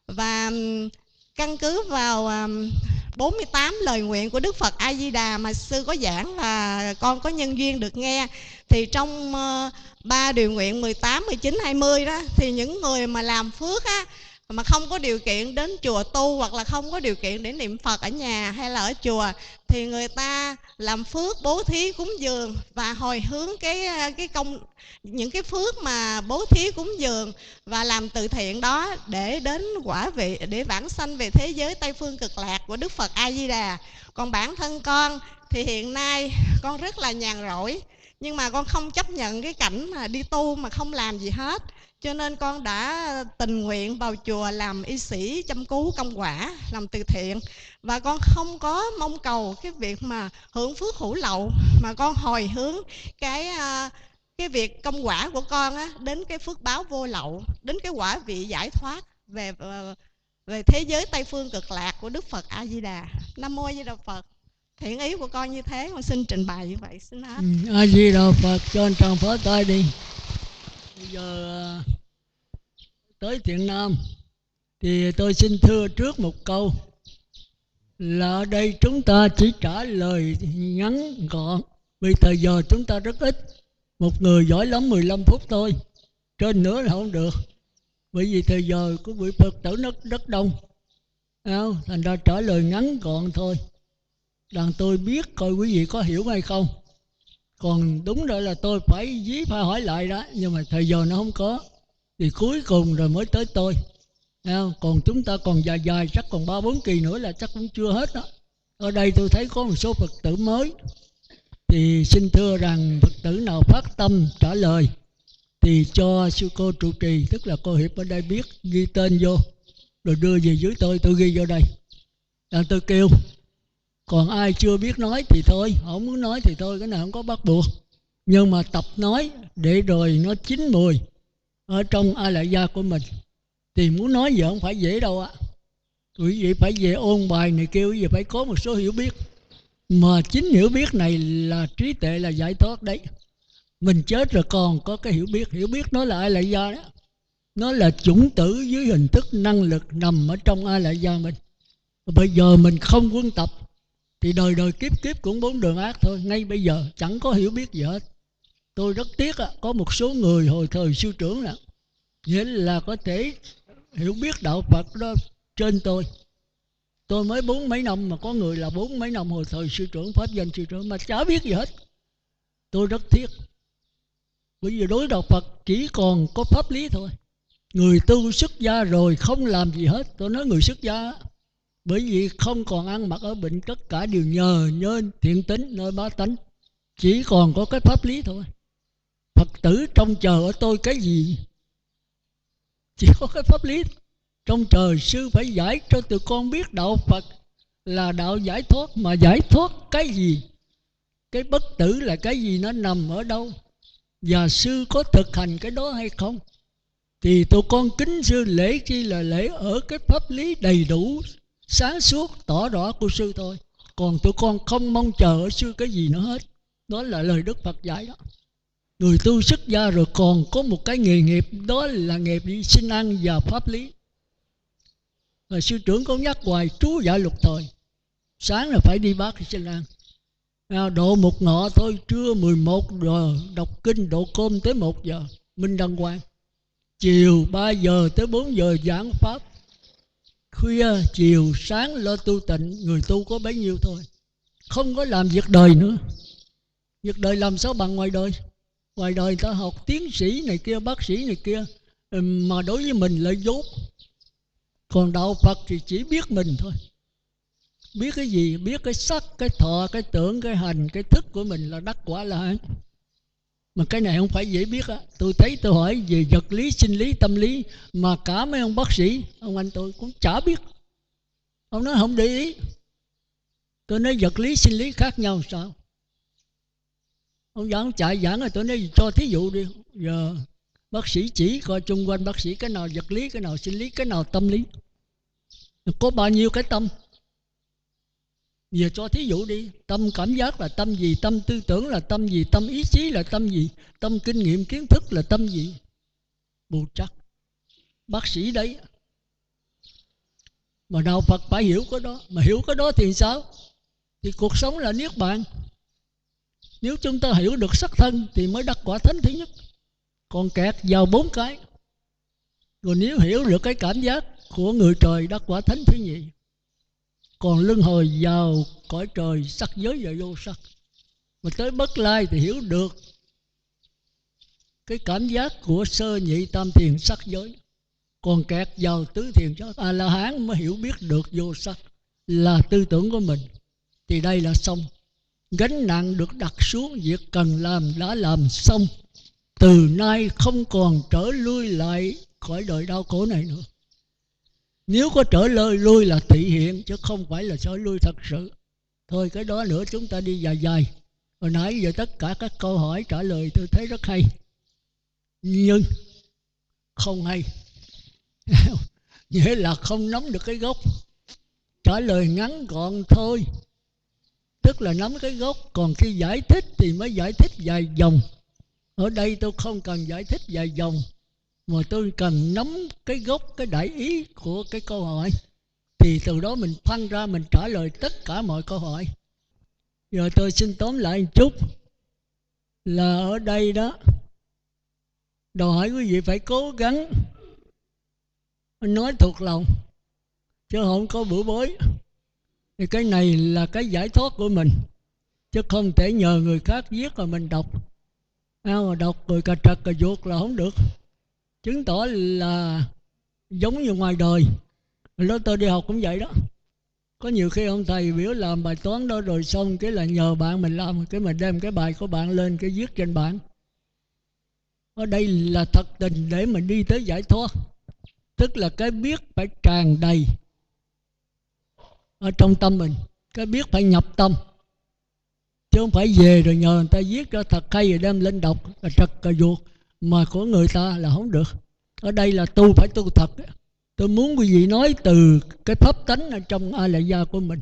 Và căn cứ vào 48 lời nguyện của Đức Phật A Di Đà mà sư có giảng và con có nhân duyên được nghe, thì trong 3 điều nguyện 18, 19, 20 đó, thì những người mà làm phước á, mà không có điều kiện đến chùa tu, hoặc là không có điều kiện để niệm Phật ở nhà hay là ở chùa, thì người ta làm phước bố thí cúng dường và hồi hướng cái công, những cái phước mà bố thí cúng dường và làm từ thiện đó để đến quả vị, để vãng sanh về thế giới Tây Phương Cực Lạc của Đức Phật A Di Đà. Còn bản thân con thì hiện nay con rất là nhàn rỗi, nhưng mà con không chấp nhận cái cảnh mà đi tu mà không làm gì hết, cho nên con đã tình nguyện vào chùa làm y sĩ chăm cứu công quả, làm từ thiện. Và con không có mong cầu cái việc mà hưởng phước hữu lậu, mà con hồi hướng cái việc công quả của con á, đến cái phước báo vô lậu, đến cái quả vị giải thoát về thế giới Tây Phương Cực Lạc của Đức Phật A Di Đà. Nam mô A Di Đà Phật. Thiện ý của con như thế, con xin trình bày như vậy. Xin hết. A Di Đà Phật. Cho anh Tròn phó tay đi. Bây giờ tới Thiện Nam thì tôi xin thưa trước một câu là ở đây chúng ta chỉ trả lời ngắn gọn, vì thời giờ chúng ta rất ít. Một người giỏi lắm 15 phút thôi, trên nữa là không được, bởi vì thời giờ của vị Phật tử nó rất đông, thành ra trả lời ngắn gọn thôi. Đàn tôi biết coi quý vị có hiểu hay không. Còn đúng rồi là tôi phải hỏi lại đó, nhưng mà thời giờ nó không có, thì cuối cùng rồi mới tới tôi. Còn chúng ta còn dài, chắc còn 3-4 kỳ nữa là chắc cũng chưa hết đó. Ở đây tôi thấy có một số Phật tử mới, thì xin thưa rằng Phật tử nào phát tâm trả lời thì cho sư cô trụ trì, tức là cô Hiệp ở đây biết, ghi tên vô rồi đưa về dưới tôi ghi vô đây, tôi kêu. Còn ai chưa biết nói thì thôi, không muốn nói thì thôi, cái này không có bắt buộc. Nhưng mà tập nói để rồi nó chín mùi ở trong A Lại Gia của mình. Thì muốn nói gì không phải dễ đâu ạ. Quý vị phải về ôn bài này kêu, quý vị phải có một số hiểu biết. Mà chính hiểu biết này là trí tuệ, là giải thoát đấy. Mình chết rồi còn có cái hiểu biết nó là A Lại Gia đó. Nó là chủng tử dưới hình thức năng lực nằm ở trong A Lại Gia mình. Bây giờ mình không quân tập thì đời đời kiếp kiếp cũng 4 đường ác thôi. Ngay bây giờ chẳng có hiểu biết gì hết. Tôi rất tiếc có một số người hồi thời sư trưởng là nghĩa là có thể hiểu biết đạo Phật đó trên tôi. Tôi mới 40 mấy năm mà có người là 40 mấy năm hồi thời sư trưởng, pháp danh sư trưởng mà chả biết gì hết. Tôi rất tiếc. Bởi vì đối đạo Phật chỉ còn có pháp lý thôi. Người tu xuất gia rồi không làm gì hết. Tôi nói người xuất gia, bởi vì không còn ăn mặc ở bệnh, tất cả đều nhờ nhân thiện tính nơi bá tánh, chỉ còn có cái pháp lý thôi. Phật tử trông chờ ở tôi cái gì? Chỉ có cái pháp lý. Trông chờ sư phải giải cho tụi con biết đạo Phật là đạo giải thoát. Mà giải thoát cái gì? Cái bất tử là cái gì? Nó nằm ở đâu? Và sư có thực hành cái đó hay không? Thì tụi con kính sư lễ chi là lễ ở cái pháp lý đầy đủ, sáng suốt, tỏ rõ của sư thôi. Còn tụi con không mong chờ ở sư cái gì nữa hết. Đó là lời Đức Phật dạy đó. Người tu xuất gia rồi còn có một cái nghề nghiệp, đó là nghề đi xin ăn và pháp lý. Rồi sư trưởng có nhắc hoài, trú dạ lục thời. Sáng là phải đi bát xin ăn. Độ một ngọ thôi, trưa 11 giờ đọc kinh, độ cơm tới 1 giờ minh đăng quang. Chiều 3 giờ tới 4 giờ giảng pháp. Khuya, chiều, sáng lo tu tịnh. Người tu có bấy nhiêu thôi. Không có làm việc đời nữa. Việc đời làm sao bằng ngoài đời? Ngoài đời ta học tiến sĩ này kia, bác sĩ này kia, mà đối với mình lại dốt. Còn đạo Phật thì chỉ biết mình thôi. Biết cái gì? Biết cái sắc, cái thọ, cái tưởng, cái hành, cái thức của mình là đắc quả là hán. Mà cái này không phải dễ biết á. Tôi thấy tôi hỏi về vật lý, sinh lý, tâm lý, mà cả mấy ông bác sĩ, ông anh tôi cũng chả biết. Ông nói không để ý. Tôi nói vật lý, sinh lý khác nhau sao? Ông giảng chạy giảng rồi tôi nói cho thí dụ đi. Giờ bác sĩ chỉ coi chung quanh bác sĩ cái nào vật lý, cái nào sinh lý, cái nào tâm lý. Có bao nhiêu cái tâm? Giờ cho thí dụ đi. Tâm cảm giác là tâm gì? Tâm tư tưởng là tâm gì? Tâm ý chí là tâm gì? Tâm kinh nghiệm kiến thức là tâm gì? Bù trắc. Bác sĩ đấy. Mà đạo Phật phải hiểu cái đó. Mà hiểu cái đó thì sao? Thì cuộc sống là niết bàn. Nếu chúng ta hiểu được sắc thân thì mới đắc quả thánh thứ nhất. Còn kẹt vào 4 cái. Rồi nếu hiểu được cái cảm giác của người trời, đắc quả thánh thứ nhì. Còn luân hồi vào cõi trời sắc giới và vô sắc. Mà tới bất lai thì hiểu được cái cảm giác của sơ nhị tam thiền sắc giới. Còn kẹt vào tứ thiền cho A-la-hán mới hiểu biết được vô sắc là tư tưởng của mình. Thì đây là xong. Gánh nặng được đặt xuống, việc cần làm đã làm xong. Từ nay không còn trở lui lại khỏi đời đau khổ này nữa. Nếu có trở lui là thị hiện, chứ không phải là trở lui thật sự. Thôi cái đó nữa chúng ta đi dài dài. Hồi nãy giờ tất cả các câu hỏi trả lời tôi thấy rất hay. Nhưng không hay. Nghĩa là không nắm được cái gốc. Trả lời ngắn gọn thôi. Tức là nắm cái gốc. Còn khi giải thích thì mới giải thích dài dòng. Ở đây tôi không cần giải thích dài dòng, mà tôi cần nắm cái gốc, cái đại ý của cái câu hỏi. Thì từ đó mình phân ra, mình trả lời tất cả mọi câu hỏi. Giờ tôi xin tóm lại một chút. Là ở đây đó, đòi hỏi quý vị phải cố gắng nói thuộc lòng, chứ không có bữa bối. Thì cái này là cái giải thoát của mình, chứ không thể nhờ người khác viết rồi mình đọc. Mà đọc rồi cà trật cà ruột là không được. Chứng tỏ là giống như ngoài đời. Lúc tôi đi học cũng vậy đó. Có nhiều khi ông thầy biểu làm bài toán đó rồi xong cái là nhờ bạn mình làm, cái mình đem cái bài của bạn lên cái viết trên bảng. Ở đây là thật tình để mình đi tới giải thoát. Tức là cái biết phải tràn đầy ở trong tâm mình. Cái biết phải nhập tâm. Chứ không phải về rồi nhờ người ta viết cho thật hay rồi đem lên đọc cà trật cà ruột mà của người ta là không được. Ở đây là tu phải tu thật. Tôi muốn quý vị nói từ cái pháp tánh ở trong A Lại Gia của mình.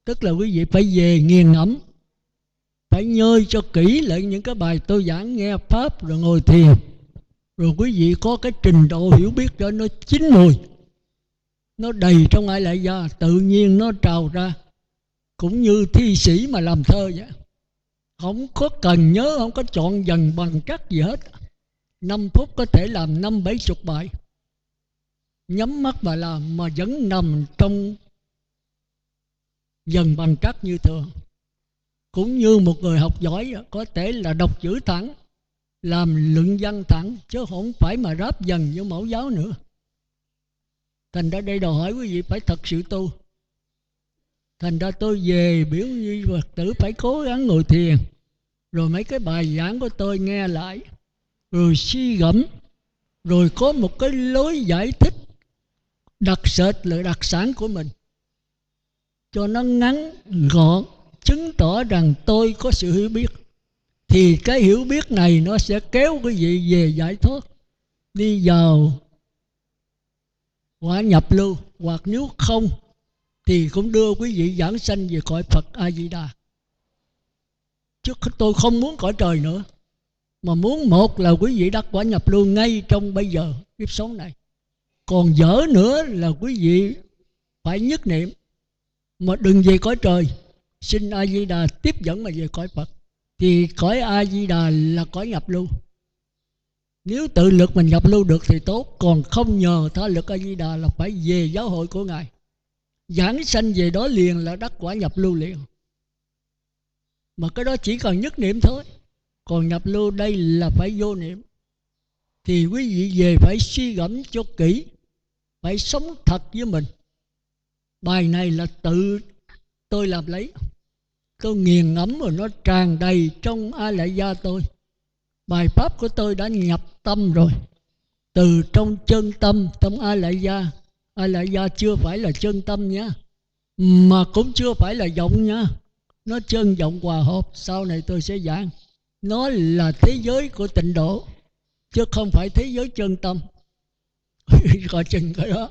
Tức là quý vị phải về nghiền ngẫm, phải nhơi cho kỹ lại những cái bài tôi giảng, nghe pháp rồi ngồi thiền. Rồi quý vị có cái trình độ hiểu biết cho nó chín mùi, nó đầy trong A Lại Gia, tự nhiên nó trào ra. Cũng như thi sĩ mà làm thơ vậy. Không có cần nhớ, không có chọn dần bằng chắc gì hết. 5 phút có thể làm 50-70 bài. Nhắm mắt mà làm mà vẫn nằm trong dần bằng trắc như thường. Cũng như một người học giỏi có thể là đọc chữ thẳng, làm luận văn thẳng, chứ không phải mà ráp dần như mẫu giáo nữa. Thành ra đây đòi hỏi quý vị phải thật sự tu. Thành ra tôi về biểu như Phật tử phải cố gắng ngồi thiền, rồi mấy cái bài giảng của tôi nghe lại, rồi suy gẫm, rồi có một cái lối giải thích đặc sệt là đặc sản của mình, cho nó ngắn gọn, chứng tỏ rằng tôi có sự hiểu biết. Thì cái hiểu biết này nó sẽ kéo quý vị về giải thoát, đi vào quả nhập lưu. Hoặc nếu không thì cũng đưa quý vị giảng sanh về cõi Phật A-di-đà. Chứ tôi không muốn cõi trời nữa, mà muốn một là quý vị đắc quả nhập lưu ngay trong bây giờ kiếp sống này. Còn dở nữa là quý vị phải nhất niệm, mà đừng về cõi trời, xin A-di-đà tiếp dẫn mà về cõi Phật. Thì cõi A-di-đà là cõi nhập lưu. Nếu tự lực mình nhập lưu được thì tốt, còn không nhờ tha lực A-di-đà là phải về giáo hội của Ngài, giảng sanh về đó liền là đắc quả nhập lưu liền. Mà cái đó chỉ cần nhất niệm thôi. Còn nhập lưu đây là phải vô niệm. Thì quý vị về phải suy gẫm cho kỹ, phải sống thật với mình. Bài này là tự tôi làm lấy, tôi nghiền ngẫm rồi nó tràn đầy trong A Lại Gia tôi. Bài pháp của tôi đã nhập tâm rồi, từ trong chân tâm, trong A Lại Gia. A Lại Gia chưa phải là chân tâm nhé, mà cũng chưa phải là vọng nha. Nó chân vọng hòa hợp. Sau này tôi sẽ giảng. Nó là thế giới của tịnh độ, chứ không phải thế giới chân tâm. Coi chừng cái đó.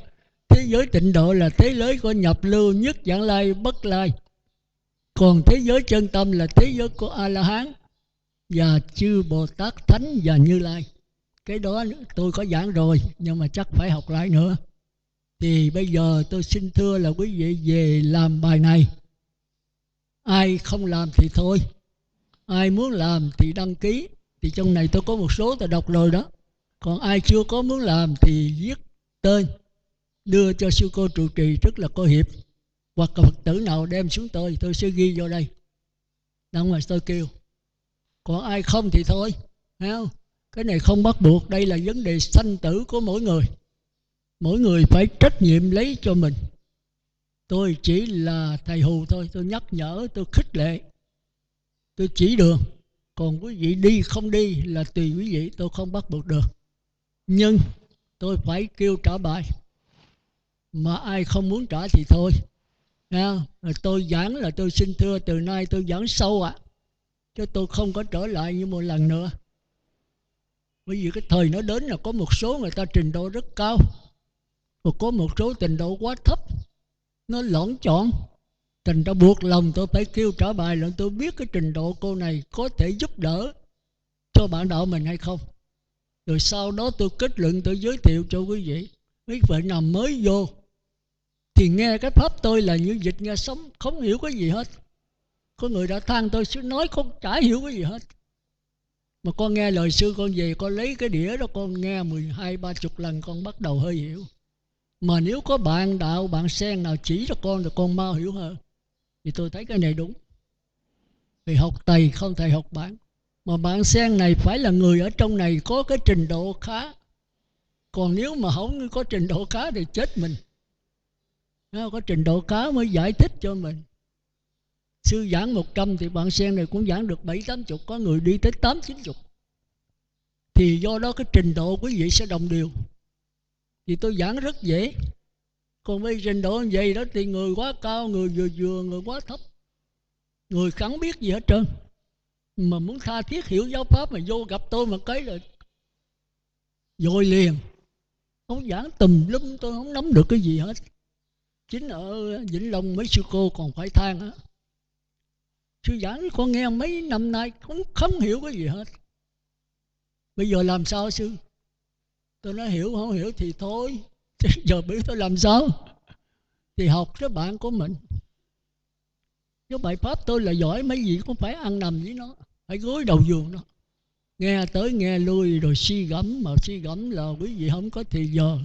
Thế giới tịnh độ là thế giới của nhập lưu, nhất vãng lai, bất lai. Còn thế giới chân tâm là thế giới của A-la-hán và chư Bồ Tát, Thánh và Như Lai. Cái đó tôi có giảng rồi, nhưng mà chắc phải học lại nữa. Thì bây giờ tôi xin thưa là quý vị về làm bài này. Ai không làm thì thôi, ai muốn làm thì đăng ký. Thì trong này tôi có một số tôi đọc rồi đó. Còn ai chưa có muốn làm thì viết tên, đưa cho sư cô trụ trì, rất là cô Hiệp, hoặc là Phật tử nào đem xuống tôi sẽ ghi vô đây. Đang ngoài tôi kêu. Còn ai không thì thôi, thấy không? Cái này không bắt buộc, đây là vấn đề sanh tử của mỗi người. Mỗi người phải trách nhiệm lấy cho mình. Tôi chỉ là thầy hù thôi, tôi nhắc nhở, tôi khích lệ, tôi chỉ đường. Còn quý vị đi không đi là tùy quý vị, tôi không bắt buộc được. Nhưng tôi phải kêu trả bài. Mà ai không muốn trả thì thôi. Rồi tôi giảng là tôi xin thưa từ nay tôi giảng sâu ạ. Chứ tôi không có trở lại như một lần nữa. Bởi vì cái thời nó đến là có một số người ta trình độ rất cao, và có một số trình độ quá thấp, nó lõn chọn. Thành ra buộc lòng tôi phải kêu trả bài là tôi biết cái trình độ cô này có thể giúp đỡ cho bạn đạo mình hay không. Rồi sau đó tôi kết luận, tôi giới thiệu cho quý vị. Quý vị nào mới vô thì nghe cái pháp tôi là như dịch nghe sống, không hiểu cái gì hết. Có người đã than tôi sư nói không chả hiểu cái gì hết. Mà con nghe lời sư, con về con lấy cái đĩa đó con nghe 12-30 lần con bắt đầu hơi hiểu. Mà nếu có bạn đạo, bạn sen nào chỉ cho con thì con mau hiểu hơn. Thì tôi thấy cái này đúng. Vì học thầy không thầy học bạn. Mà bạn sen này phải là người ở trong này có cái trình độ khá. Còn nếu mà không có trình độ khá thì chết mình. Có trình độ khá mới giải thích cho mình. Sư giảng 100 thì bạn sen này cũng giảng được 7-80, có người đi tới 8-90. Thì do đó cái trình độ quý vị sẽ đồng đều. Thì tôi giảng rất dễ. Còn với trình độ như vậy đó thì người quá cao, người vừa vừa, người quá thấp, người chẳng biết gì hết trơn. Mà muốn tha thiết hiểu giáo pháp mà vô gặp tôi một cái rồi dội liền. Ông giảng tùm lum tôi không nắm được cái gì hết. Chính ở Vĩnh Long mấy sư cô còn phải than á. Sư giảng con nghe mấy năm nay không hiểu cái gì hết. Bây giờ làm sao sư? Tôi nói hiểu không hiểu thì thôi. Giờ biết tôi làm sao? Thì học với bạn của mình. Cái bài pháp tôi là giỏi, mấy gì cũng phải ăn nằm với nó, phải gối đầu giường nó. Nghe tới nghe lui rồi suy gẫm. Mà suy gẫm là quý vị không có thì giờ,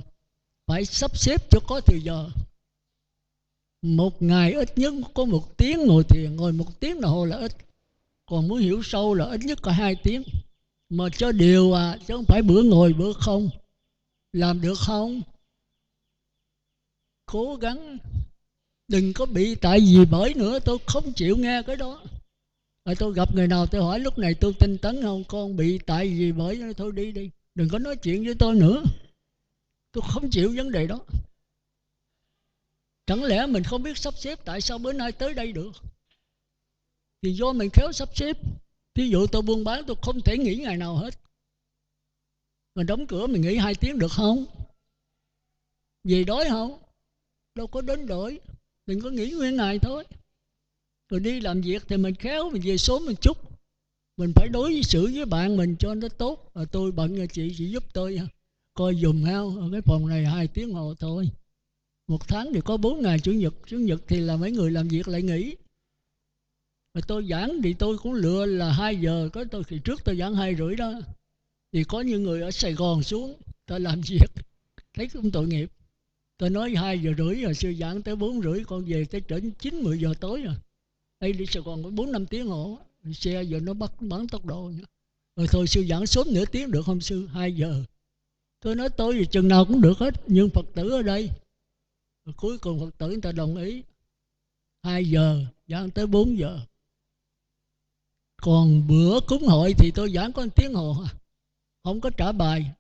phải sắp xếp cho có thì giờ. Một ngày ít nhất có 1 tiếng ngồi thiền, ngồi 1 tiếng đồng hồ là ít. Còn muốn hiểu sâu là ít nhất có 2 tiếng. Mà cho điều chứ không phải bữa ngồi bữa không. Làm được không? Cố gắng. Đừng có bị tại vì bởi nữa. Tôi không chịu nghe cái đó. Tôi gặp người nào tôi hỏi lúc này tôi tinh tấn không? Con bị tại vì bởi, thôi đi đi, đừng có nói chuyện với tôi nữa. Tôi không chịu vấn đề đó. Chẳng lẽ mình không biết sắp xếp tại sao bữa nay tới đây được? Thì do mình khéo sắp xếp. Ví dụ tôi buôn bán tôi không thể nghỉ ngày nào hết. Mình đóng cửa mình nghỉ 2 tiếng được không? Về đói không? Đâu có đến đổi. Đừng có nghỉ nguyên ngày thôi. Rồi đi làm việc thì mình khéo, mình về sớm một chút. Mình phải đối xử với bạn mình cho nó tốt. Tôi bận chị giúp tôi coi dùm ở cái phòng này 2 tiếng hồ thôi. 1 tháng thì có 4 ngày Chủ nhật. Chủ nhật thì là mấy người làm việc lại nghỉ. Rồi tôi giảng thì tôi cũng lựa là 2 giờ. Có tôi thì trước tôi giảng 2:30 đó. Thì có những người ở Sài Gòn xuống tôi làm việc, thấy cũng tội nghiệp. Tôi nói 2:30 rồi sư giảng tới 4:30, con về tới trển 9-10 giờ tối rồi. Đây đi Sài Gòn có 4-5 tiếng hộ. Xe giờ nó bắn tốc độ nữa. Rồi thôi sư giảng sớm nửa tiếng được không sư? 2 giờ. Tôi nói tôi thì chừng nào cũng được hết. Nhưng Phật tử ở đây. Rồi cuối cùng Phật tử người ta đồng ý 2 giờ giảng tới 4 giờ. Còn bữa cúng hội thì tôi giảng có 1 tiếng hồ, không có trả bài.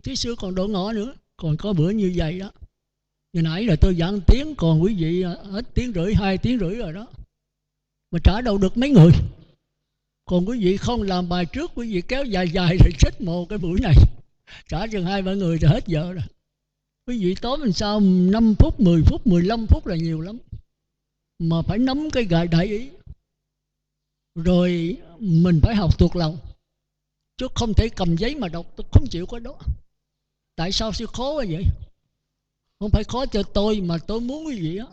Tí xưa còn đổ ngõ nữa. Còn có bữa như vậy đó. Như nãy là tôi giảng 1 tiếng. Còn quý vị hết 1,5 tiếng, 2 tiếng rưỡi rồi đó. Mà trả đâu được mấy người. Còn quý vị không làm bài trước, quý vị kéo dài rồi chết mồ cái buổi này. Trả chừng 2-3 người rồi hết giờ rồi. Quý vị tóm làm sao 5 phút, 10 phút, 15 phút là nhiều lắm. Mà phải nắm cái gài đại ý. Rồi mình phải học thuộc lòng. Chứ không thể cầm giấy mà đọc. Tôi không chịu cái đó. Tại sao sư khó quá vậy? Không phải khó cho tôi mà tôi muốn quý vị á.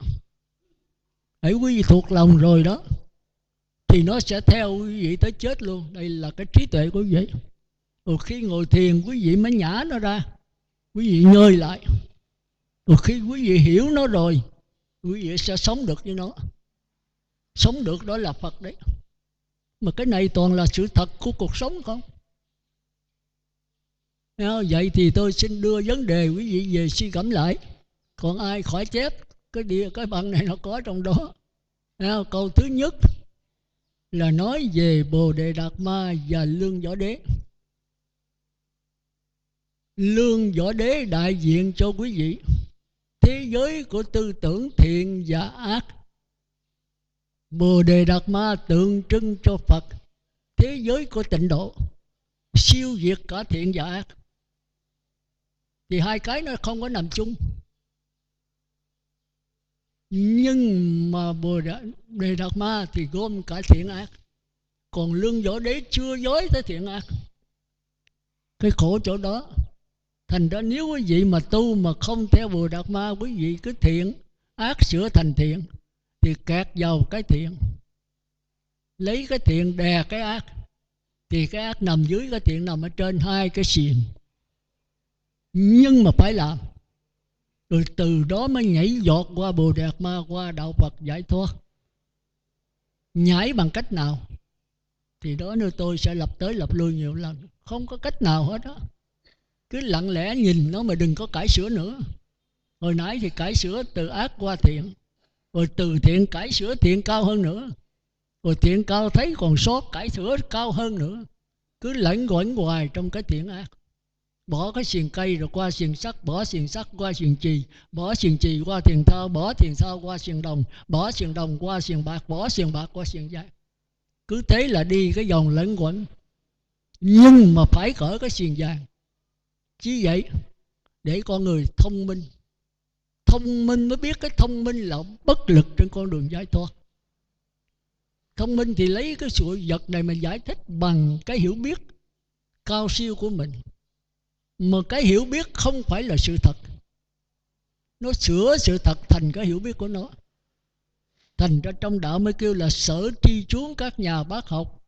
Hãy quý vị thuộc lòng rồi đó thì nó sẽ theo quý vị tới chết luôn. Đây là cái trí tuệ của quý vị. Rồi khi ngồi thiền quý vị mới nhả nó ra, quý vị ngơi lại. Rồi khi quý vị hiểu nó rồi, quý vị sẽ sống được với nó. Sống được đó là Phật đấy. Mà cái này toàn là sự thật của cuộc sống không? Vậy thì tôi xin đưa vấn đề quý vị về suy gẫm lại. Còn ai khỏi chép cái băng này nó có trong đó. Câu thứ nhất là nói về Bồ Đề Đạt Ma và Lương Võ Đế. Lương Võ Đế đại diện cho quý vị thế giới của tư tưởng thiện và ác. Bồ Đề Đạt Ma tượng trưng cho Phật, thế giới của tịnh độ, siêu diệt cả thiện và ác. Thì hai cái nó không có nằm chung. Nhưng mà Bồ Đề Đạt Ma thì gồm cả thiện ác. Còn Lương Võ Đế chưa dối tới thiện ác. Cái khổ chỗ đó. Thành ra nếu quý vị mà tu mà không theo Bồ Đạt Ma, quý vị cứ thiện ác sửa thành thiện thì kẹt vào cái thiện. Lấy cái thiện đè cái ác thì cái ác nằm dưới, cái thiện nằm ở trên, hai cái xiềng. Nhưng mà phải làm. Rồi từ đó mới nhảy giọt qua Bồ Đề Đạt Ma, qua đạo Phật giải thoát. Nhảy bằng cách nào? Thì đó nữa tôi sẽ lập tới lập lui nhiều lần. Không có cách nào hết đó. Cứ lặng lẽ nhìn nó mà đừng có cải sửa nữa. Hồi nãy thì cải sửa từ ác qua thiện. Rồi từ thiện cải sửa thiện cao hơn nữa. Rồi thiện cao thấy còn sót, cải sửa cao hơn nữa. Cứ lẫn quẩn hoài trong cái thiện ác. Bỏ cái xiềng cây rồi qua xiềng sắt, bỏ xiềng sắt qua xiềng chì, bỏ xiềng chì qua thiền thao, bỏ thiền thao qua xiềng đồng, bỏ xiềng đồng qua xiềng bạc, bỏ xiềng bạc qua xiềng vàng. Cứ thế là đi cái vòng lẫn quẩn. Nhưng mà phải cởi cái xiềng vàng. Chí vậy để con người thông minh. Thông minh mới biết cái thông minh là bất lực trên con đường giải thoát. Thông minh thì lấy cái sự vật này mà giải thích bằng cái hiểu biết cao siêu của mình. Mà cái hiểu biết không phải là sự thật. Nó sửa sự thật thành cái hiểu biết của nó. Thành ra trong đạo mới kêu là sở tri chuống các nhà bác học,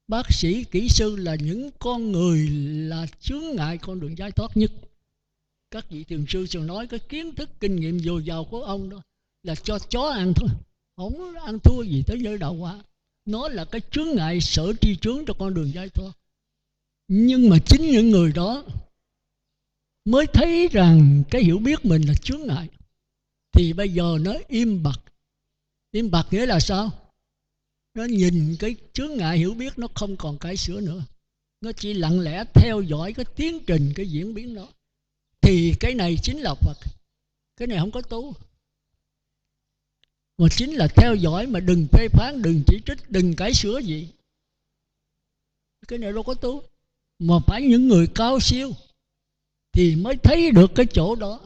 bác sĩ, kỹ sư là những con người là chướng ngại con đường giải thoát nhất. Các vị thiền sư thường nói cái kiến thức kinh nghiệm dồi dào của ông đó là cho chó ăn thôi, không ăn thua gì tới giới đạo hóa. Nó là cái chướng ngại sở tri chướng cho con đường giải thoát. Nhưng mà chính những người đó mới thấy rằng cái hiểu biết mình là chướng ngại, thì bây giờ nó im bặt. Im bặt nghĩa là sao? Nó nhìn cái chướng ngại hiểu biết nó không còn cải sửa nữa, nó chỉ lặng lẽ theo dõi cái tiến trình, cái diễn biến đó. Thì cái này chính là Phật. Cái này không có tu, mà chính là theo dõi, mà đừng phê phán, đừng chỉ trích, đừng cải sửa gì. Cái này đâu có tu. Mà phải những người cao siêu thì mới thấy được cái chỗ đó.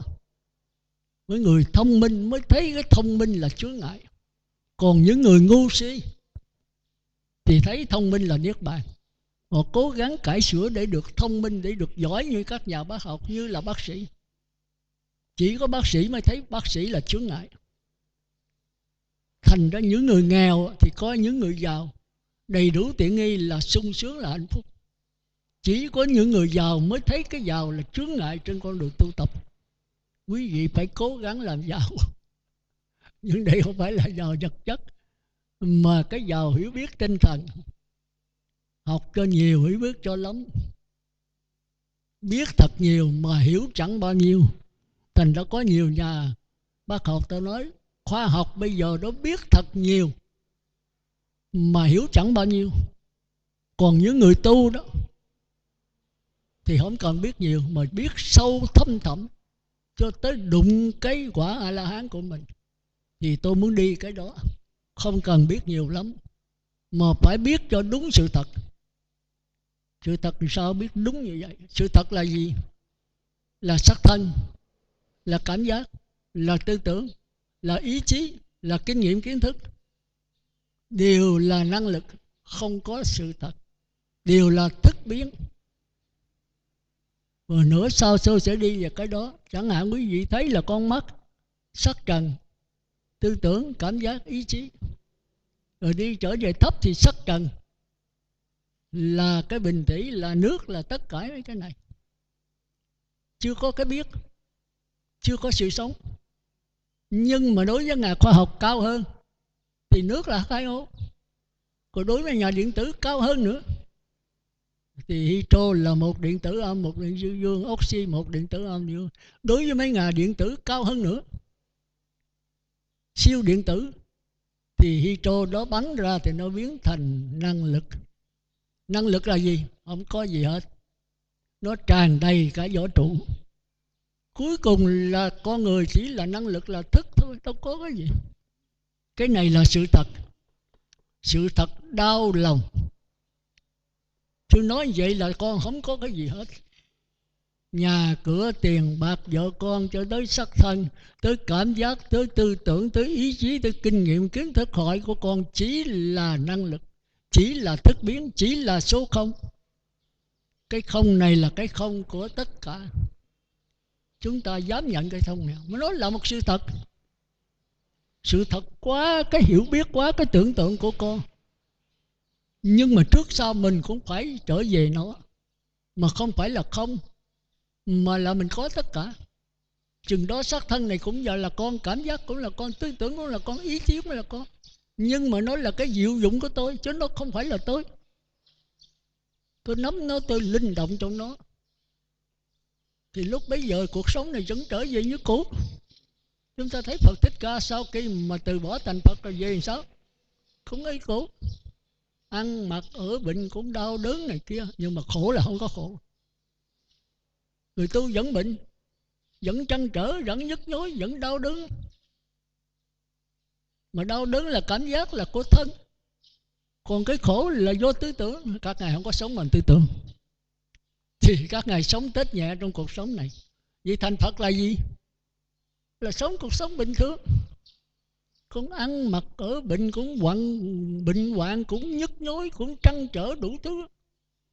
Mấy người thông minh mới thấy cái thông minh là chướng ngại. Còn những người ngu si thì thấy thông minh là niết bàn. Họ cố gắng cải sửa để được thông minh, để được giỏi như các nhà bác học, như là bác sĩ. Chỉ có bác sĩ mới thấy bác sĩ là chướng ngại. Thành ra những người nghèo thì coi những người giàu, đầy đủ tiện nghi là sung sướng, là hạnh phúc. Chỉ có những người giàu mới thấy cái giàu là chướng ngại trên con đường tu tập. Quý vị phải cố gắng làm giàu. Nhưng đây không phải là giàu vật chất, mà cái giàu hiểu biết tinh thần. Học cho nhiều, hiểu biết cho lắm. Biết thật nhiều mà hiểu chẳng bao nhiêu. Thành ra có nhiều nhà bác học ta nói khoa học bây giờ nó biết thật nhiều mà hiểu chẳng bao nhiêu. Còn những người tu đó thì không cần biết nhiều, mà biết sâu thâm thẳm cho tới đụng cái quả A-la-hán của mình. Thì tôi muốn đi cái đó. Không cần biết nhiều lắm, mà phải biết cho đúng sự thật. Sự thật thì sao biết đúng như vậy? Sự thật là gì? Là sắc thân, là cảm giác, là tư tưởng, là ý chí, là kinh nghiệm kiến thức. Đều là năng lực, không có sự thật. Đều là thức biến. Rồi nữa sau tôi sẽ đi về cái đó. Chẳng hạn quý vị thấy là con mắt, sắc trần, tư tưởng, cảm giác, ý chí. Rồi đi trở về thấp thì sắc trần là cái bình thủy, là nước, là tất cả mấy cái này. Chưa có cái biết, chưa có sự sống. Nhưng mà đối với nhà khoa học cao hơn thì nước là H2O. Còn đối với nhà điện tử cao hơn nữa thì hydro là một điện tử âm, một điện tử dương, oxy một điện tử âm dương. Đối với mấy nhà điện tử cao hơn nữa, siêu điện tử, thì hydro đó bắn ra thì nó biến thành năng lực. Năng lực là gì? Không có gì hết. Nó tràn đầy cả vũ trụ. Cuối cùng là con người chỉ là năng lực, là thức thôi, đâu có cái gì. Cái này là sự thật. Sự thật đau lòng. Tôi nói vậy là con không có cái gì hết. Nhà cửa, tiền bạc, vợ con, cho tới sắc thân, tới cảm giác, tới tư tưởng, tới ý chí, tới kinh nghiệm, kiến thức hỏi của con chỉ là năng lực, chỉ là thức biến, chỉ là số không. Cái không này là cái không của tất cả. Chúng ta dám nhận cái không này, mà nó là một sự thật. Sự thật quá cái hiểu biết, quá cái tưởng tượng của con. Nhưng mà trước sau mình cũng phải trở về nó. Mà không phải là không, mà là mình có tất cả. Chừng đó xác thân này cũng giờ là con, cảm giác cũng là con, tư tưởng cũng là con, ý chí cũng là con. Nhưng mà nó là cái diệu dụng của tôi, chứ nó không phải là tôi. Tôi nắm nó, tôi linh động trong nó. Thì lúc bấy giờ cuộc sống này vẫn trở về như cũ. Chúng ta thấy Phật Thích Ca sau khi mà từ bỏ thành Phật rồi về làm sao? Không ấy cũ. Ăn mặc ở bệnh cũng đau đớn này kia, nhưng mà khổ là không có khổ. Người tu vẫn bệnh, vẫn trăn trở, vẫn nhức nhối, vẫn đau đớn. Mà đau đớn là cảm giác, là của thân. Còn cái khổ là do tư tưởng. Các ngài không có sống bằng tư tưởng, thì các ngài sống tết nhẹ trong cuộc sống này. Vậy thành Phật là gì? Là sống cuộc sống bình thường. Cũng ăn mặc ở bệnh, cũng bệnh hoạn, cũng nhức nhối, cũng trăn trở đủ thứ.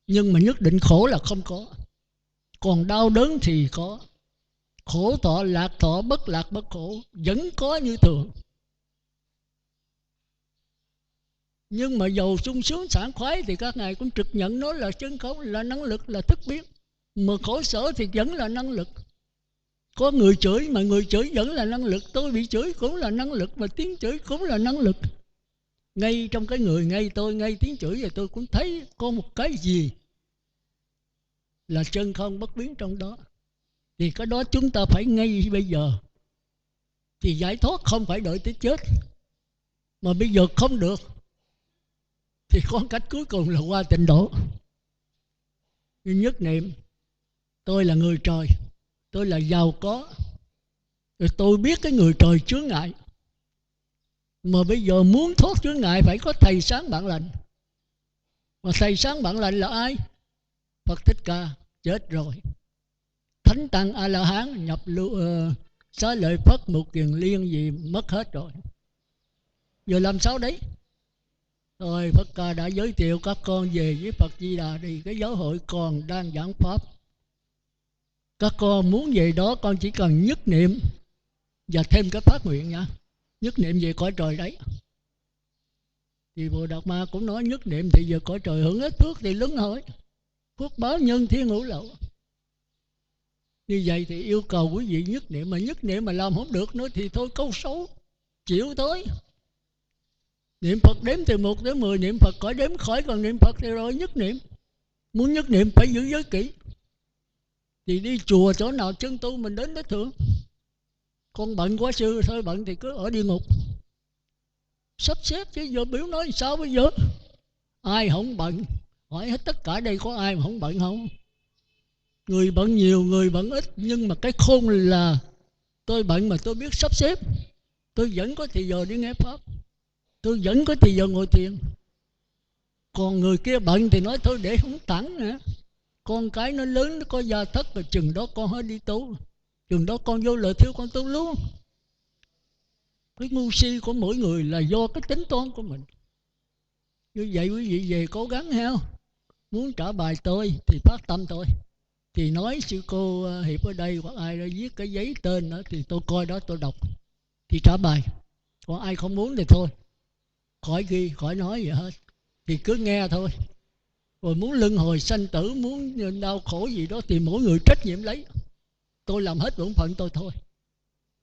Nhưng mà nhất định khổ là không có. Còn đau đớn thì có. Khổ thọ, lạc thọ, bất lạc bất khổ vẫn có như thường. Nhưng mà dầu sung sướng sảng khoái thì các ngài cũng trực nhận nó là chân không, là năng lực, là thức biết. Mà khổ sở thì vẫn là năng lực. có người chửi, mà người chửi vẫn là năng lực. Tôi bị chửi cũng là năng lực, mà tiếng chửi cũng là năng lực. Ngay trong cái người, ngay tôi, ngay tiếng chửi, thì tôi cũng thấy có một cái gì là chân không bất biến trong đó. Thì cái đó chúng ta phải ngay bây giờ. Thì giải thoát không phải đợi tới chết. Mà bây giờ không được thì có cách cuối cùng là qua tịnh độ. Nhất niệm tôi là người trời, tôi là giàu có, rồi tôi biết cái người trời chướng ngại. Mà bây giờ muốn thoát chướng ngại phải có thầy sáng bạn lành. Mà thầy sáng bạn lành là ai? Phật Thích Ca chết rồi, Thánh Tăng A La Hán nhập Xá Lợi Phất, Mục Kiền Liên gì mất hết rồi. Giờ làm sao đấy? Rồi Phật Ca đã giới thiệu các con về với Phật Di Đà đi, cái giáo hội còn đang giảng pháp. Các con muốn về đó con chỉ cần nhất niệm và thêm cái phát nguyện nha. Nhất niệm về cõi trời đấy. Thì Bồ Đạt Ma cũng nói nhất niệm thì về cõi trời hưởng hết phước thì luân hồi, phước báo nhân thiên hữu lậu. Như vậy thì yêu cầu quý vị nhất niệm, mà nhất niệm mà làm không được nữa thì thôi câu xấu, chịu thôi. Niệm Phật đếm từ 1 đến 10, niệm Phật khỏi đếm khỏi, còn niệm Phật thì rồi nhất niệm. Muốn nhất niệm phải giữ giới kỹ. Thì đi chùa chỗ nào chân tu mình đến đó thượng. Con bận quá sư, thôi bận thì cứ ở địa ngục. Sắp xếp chứ giờ biểu nói sao bây giờ? Ai không bận? Hỏi hết tất cả đây có ai mà không bận không? Người bận nhiều, người bận ít. Nhưng mà cái khôn là tôi bận mà tôi biết sắp xếp. Tôi vẫn có thời giờ đi nghe pháp, tôi vẫn có thời giờ ngồi thiền. Còn người kia bận thì nói thôi để không tặng nữa. Con cái nó lớn, nó có gia thất rồi, chừng đó con hết đi tu, chừng đó con vô lời thiếu con tu luôn. Cái ngu si của mỗi người là do cái tính toán của mình. Như vậy quý vị về cố gắng ha. Muốn trả bài tôi thì phát tâm tôi. Thì nói sư cô Hiệp ở đây hoặc ai đó viết cái giấy tên đó, thì tôi coi đó tôi đọc thì trả bài. Còn ai không muốn thì thôi, khỏi ghi, khỏi nói gì hết, thì cứ nghe thôi. Rồi muốn luân hồi sanh tử, muốn đau khổ gì đó thì mỗi người trách nhiệm lấy. Tôi làm hết bổn phận tôi thôi,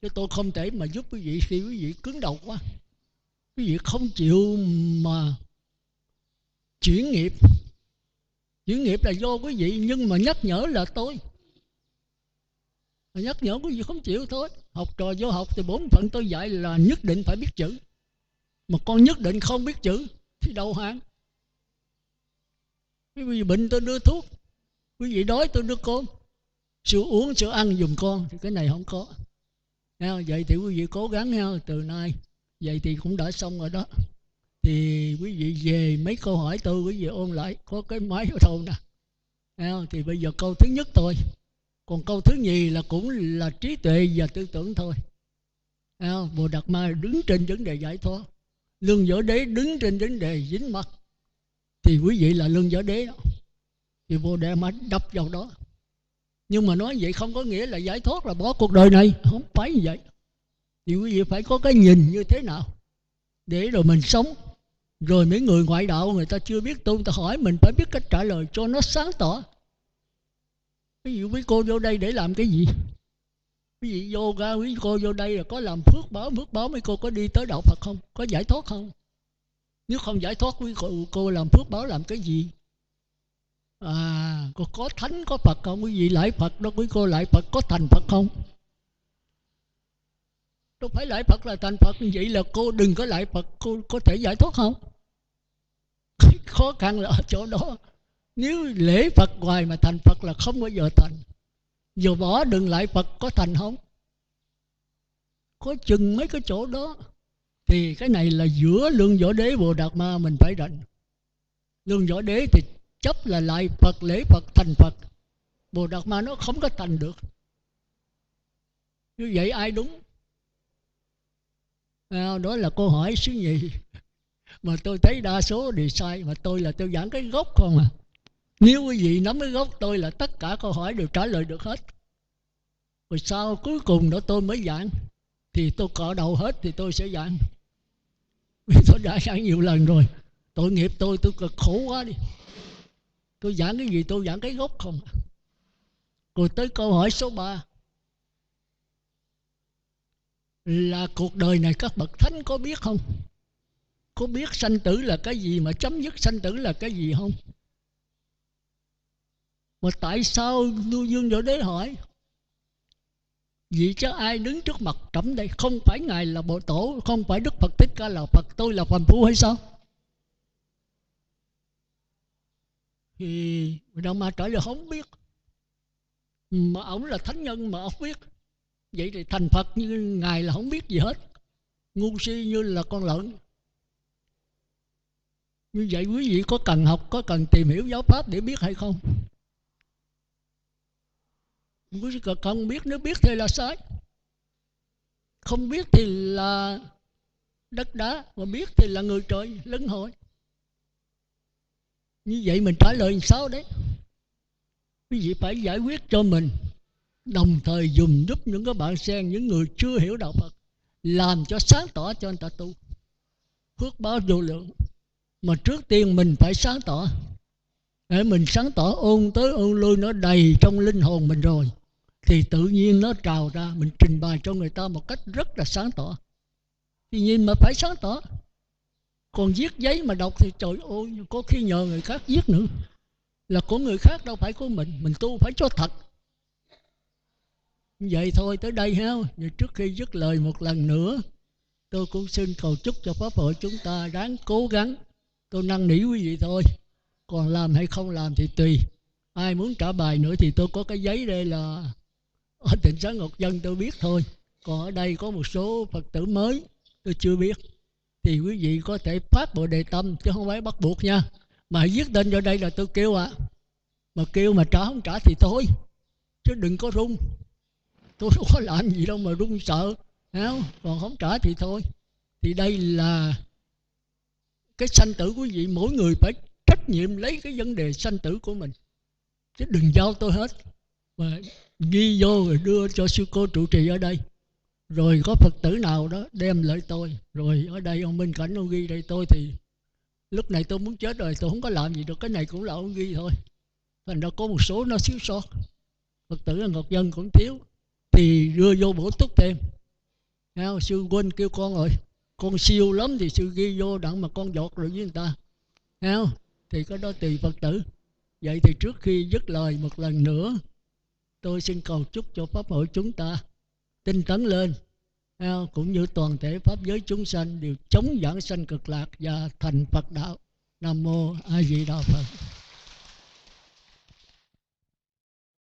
chứ tôi không thể mà giúp quý vị khi quý vị cứng đầu quá. Quý vị không chịu mà chuyển nghiệp. Chuyển nghiệp là do quý vị, nhưng mà nhắc nhở là tôi. Nhắc nhở quý vị không chịu thôi. Học trò vô học thì bổn phận tôi dạy là nhất định phải biết chữ. Mà con nhất định không biết chữ thì đầu hàng. Quý vị bệnh tôi đưa thuốc, quý vị đói tôi đưa cơm, sữa uống sữa ăn giùm con, thì cái này không có. Vậy thì quý vị cố gắng ha. Từ nay vậy thì cũng đã xong rồi đó. Thì quý vị về mấy câu hỏi tôi quý vị ôn lại, có cái máy ở đâu nè. Thì bây giờ câu thứ nhất thôi, còn câu thứ nhì là cũng là trí tuệ và tư tưởng thôi. Bồ Đạt Ma đứng trên vấn đề giải thoát, Lương Võ Đế đứng trên vấn đề dính mắc, thì quý vị là Lương Võ Đế đó. Thì Bồ Đạt Ma đập vào đó. Nhưng mà nói vậy không có nghĩa là giải thoát là bỏ cuộc đời này, không phải như vậy. Thì quý vị phải có cái nhìn như thế nào để rồi mình sống. Rồi mấy người ngoại đạo người ta chưa biết tu, người ta hỏi mình phải biết cách trả lời cho nó sáng tỏ. Ví dụ quý cô vô đây để làm cái gì? Quý vị vô ra, quý cô vô đây là có làm phước báo mấy cô có đi tới đạo Phật không? Có giải thoát không? Nếu không giải thoát quý cô làm phước báo làm cái gì? Có thánh có Phật không? Quý vị lại Phật đó, quý cô lại Phật có thành Phật không? Đâu phải lại Phật là thành Phật. Vậy là cô đừng có lại Phật, cô có thể giải thoát không? Khó khăn là ở chỗ đó. Nếu lễ Phật hoài mà thành Phật là không bao giờ thành. Giờ bỏ đừng lại Phật có thành không? Có chừng mấy cái chỗ đó. Thì cái này là giữa Lương Võ Đế Bồ Đạt Ma mình phải rành. Lương Võ Đế thì chấp là lại Phật, lễ Phật, thành Phật. Bồ Đạt Ma nó không có thành được. Như vậy ai đúng? Đó là câu hỏi số nhì. Mà tôi thấy đa số đều sai. Mà tôi là tôi giảng cái gốc không à. Nếu quý vị nắm cái gốc tôi là tất cả câu hỏi đều trả lời được hết. Rồi sau cuối cùng đó tôi mới giảng. Thì tôi cọ đầu hết thì tôi sẽ giảng. Vì tôi đã giảng nhiều lần rồi. Tội nghiệp tôi cực khổ quá đi. Tôi giảng cái gì tôi giảng cái gốc không à. Rồi tới câu hỏi số 3. là cuộc đời này các bậc thánh có biết không? Có biết sanh tử là cái gì, mà chấm dứt sanh tử là cái gì không? Mà tại sao Lưu Dương Võ Đế hỏi? Vì chứ ai đứng trước mặt trẫm đây? Không phải Ngài là Bộ Tổ, không phải Đức Phật Thích Ca là Phật, tôi là phàm phu hay sao? Thì Đạo Ma trả lời không biết. Mà ổng là thánh nhân mà ông biết. Vậy thì thành Phật như Ngài là không biết gì hết, ngu si như là con lợn. Như vậy quý vị có cần học, có cần tìm hiểu giáo pháp để biết hay không? Quý vị cần biết, nếu biết thì là sai, không biết thì là đất đá, mà biết thì là người trời luân hồi. Như vậy mình trả lời làm sao đấy? Quý vị phải giải quyết cho mình, đồng thời dùng giúp những cái bạn sen, những người chưa hiểu đạo Phật, làm cho sáng tỏ cho người ta tu. Phước báo vô lượng. Mà trước tiên mình phải sáng tỏ. Để mình sáng tỏ ôn tới ôn lui nó đầy trong linh hồn mình rồi, thì tự nhiên nó trào ra, mình trình bày cho người ta một cách rất là sáng tỏ. Tuy nhiên mà phải sáng tỏ. Còn viết giấy mà đọc thì trời ơi, có khi nhờ người khác viết nữa, là của người khác đâu phải của mình tu phải cho thật. Vậy thôi, tới đây ha. Vậy trước khi dứt lời một lần nữa, tôi cũng xin cầu chúc cho Pháp hội chúng ta ráng cố gắng. Tôi năn nỉ quý vị thôi, còn làm hay không làm thì tùy. Ai muốn trả bài nữa thì tôi có cái giấy đây là ở tỉnh Xá Ngọc Dân tôi biết thôi. Còn ở đây có một số Phật tử mới tôi chưa biết, thì quý vị có thể phát Bồ Đề Tâm, chứ không phải bắt buộc nha. Mà hãy viết tên vào đây là tôi kêu ạ. Mà kêu mà trả không trả thì thôi, chứ đừng có run. Tôi không có làm gì đâu mà run sợ. Còn không trả thì thôi. Thì đây là cái sanh tử quý vị, mỗi người phải trách nhiệm lấy cái vấn đề sanh tử của mình, chứ đừng giao tôi hết. Mà ghi vô rồi đưa cho sư cô trụ trì ở đây, rồi có Phật tử nào đó đem lại tôi, rồi ở đây ông Minh Cảnh ông ghi đây tôi, thì lúc này tôi muốn chết rồi, tôi không có làm gì được. Cái này cũng là ông ghi thôi. Thành ra có một số nó thiếu sót, Phật tử ở Ngọc Dân cũng thiếu, thì đưa vô bổ túc thêm. Sư quên kêu con rồi, con siêu lắm thì sư ghi vô đặng mà con giọt rồi với người ta. Thì cái đó tùy Phật tử. Vậy thì trước khi dứt lời một lần nữa, tôi xin cầu chúc cho Pháp hội chúng ta tinh tấn lên, cũng như toàn thể Pháp giới chúng sanh đều chống giảng sanh cực lạc và thành Phật đạo. Nam Mô A Di Đà Phật.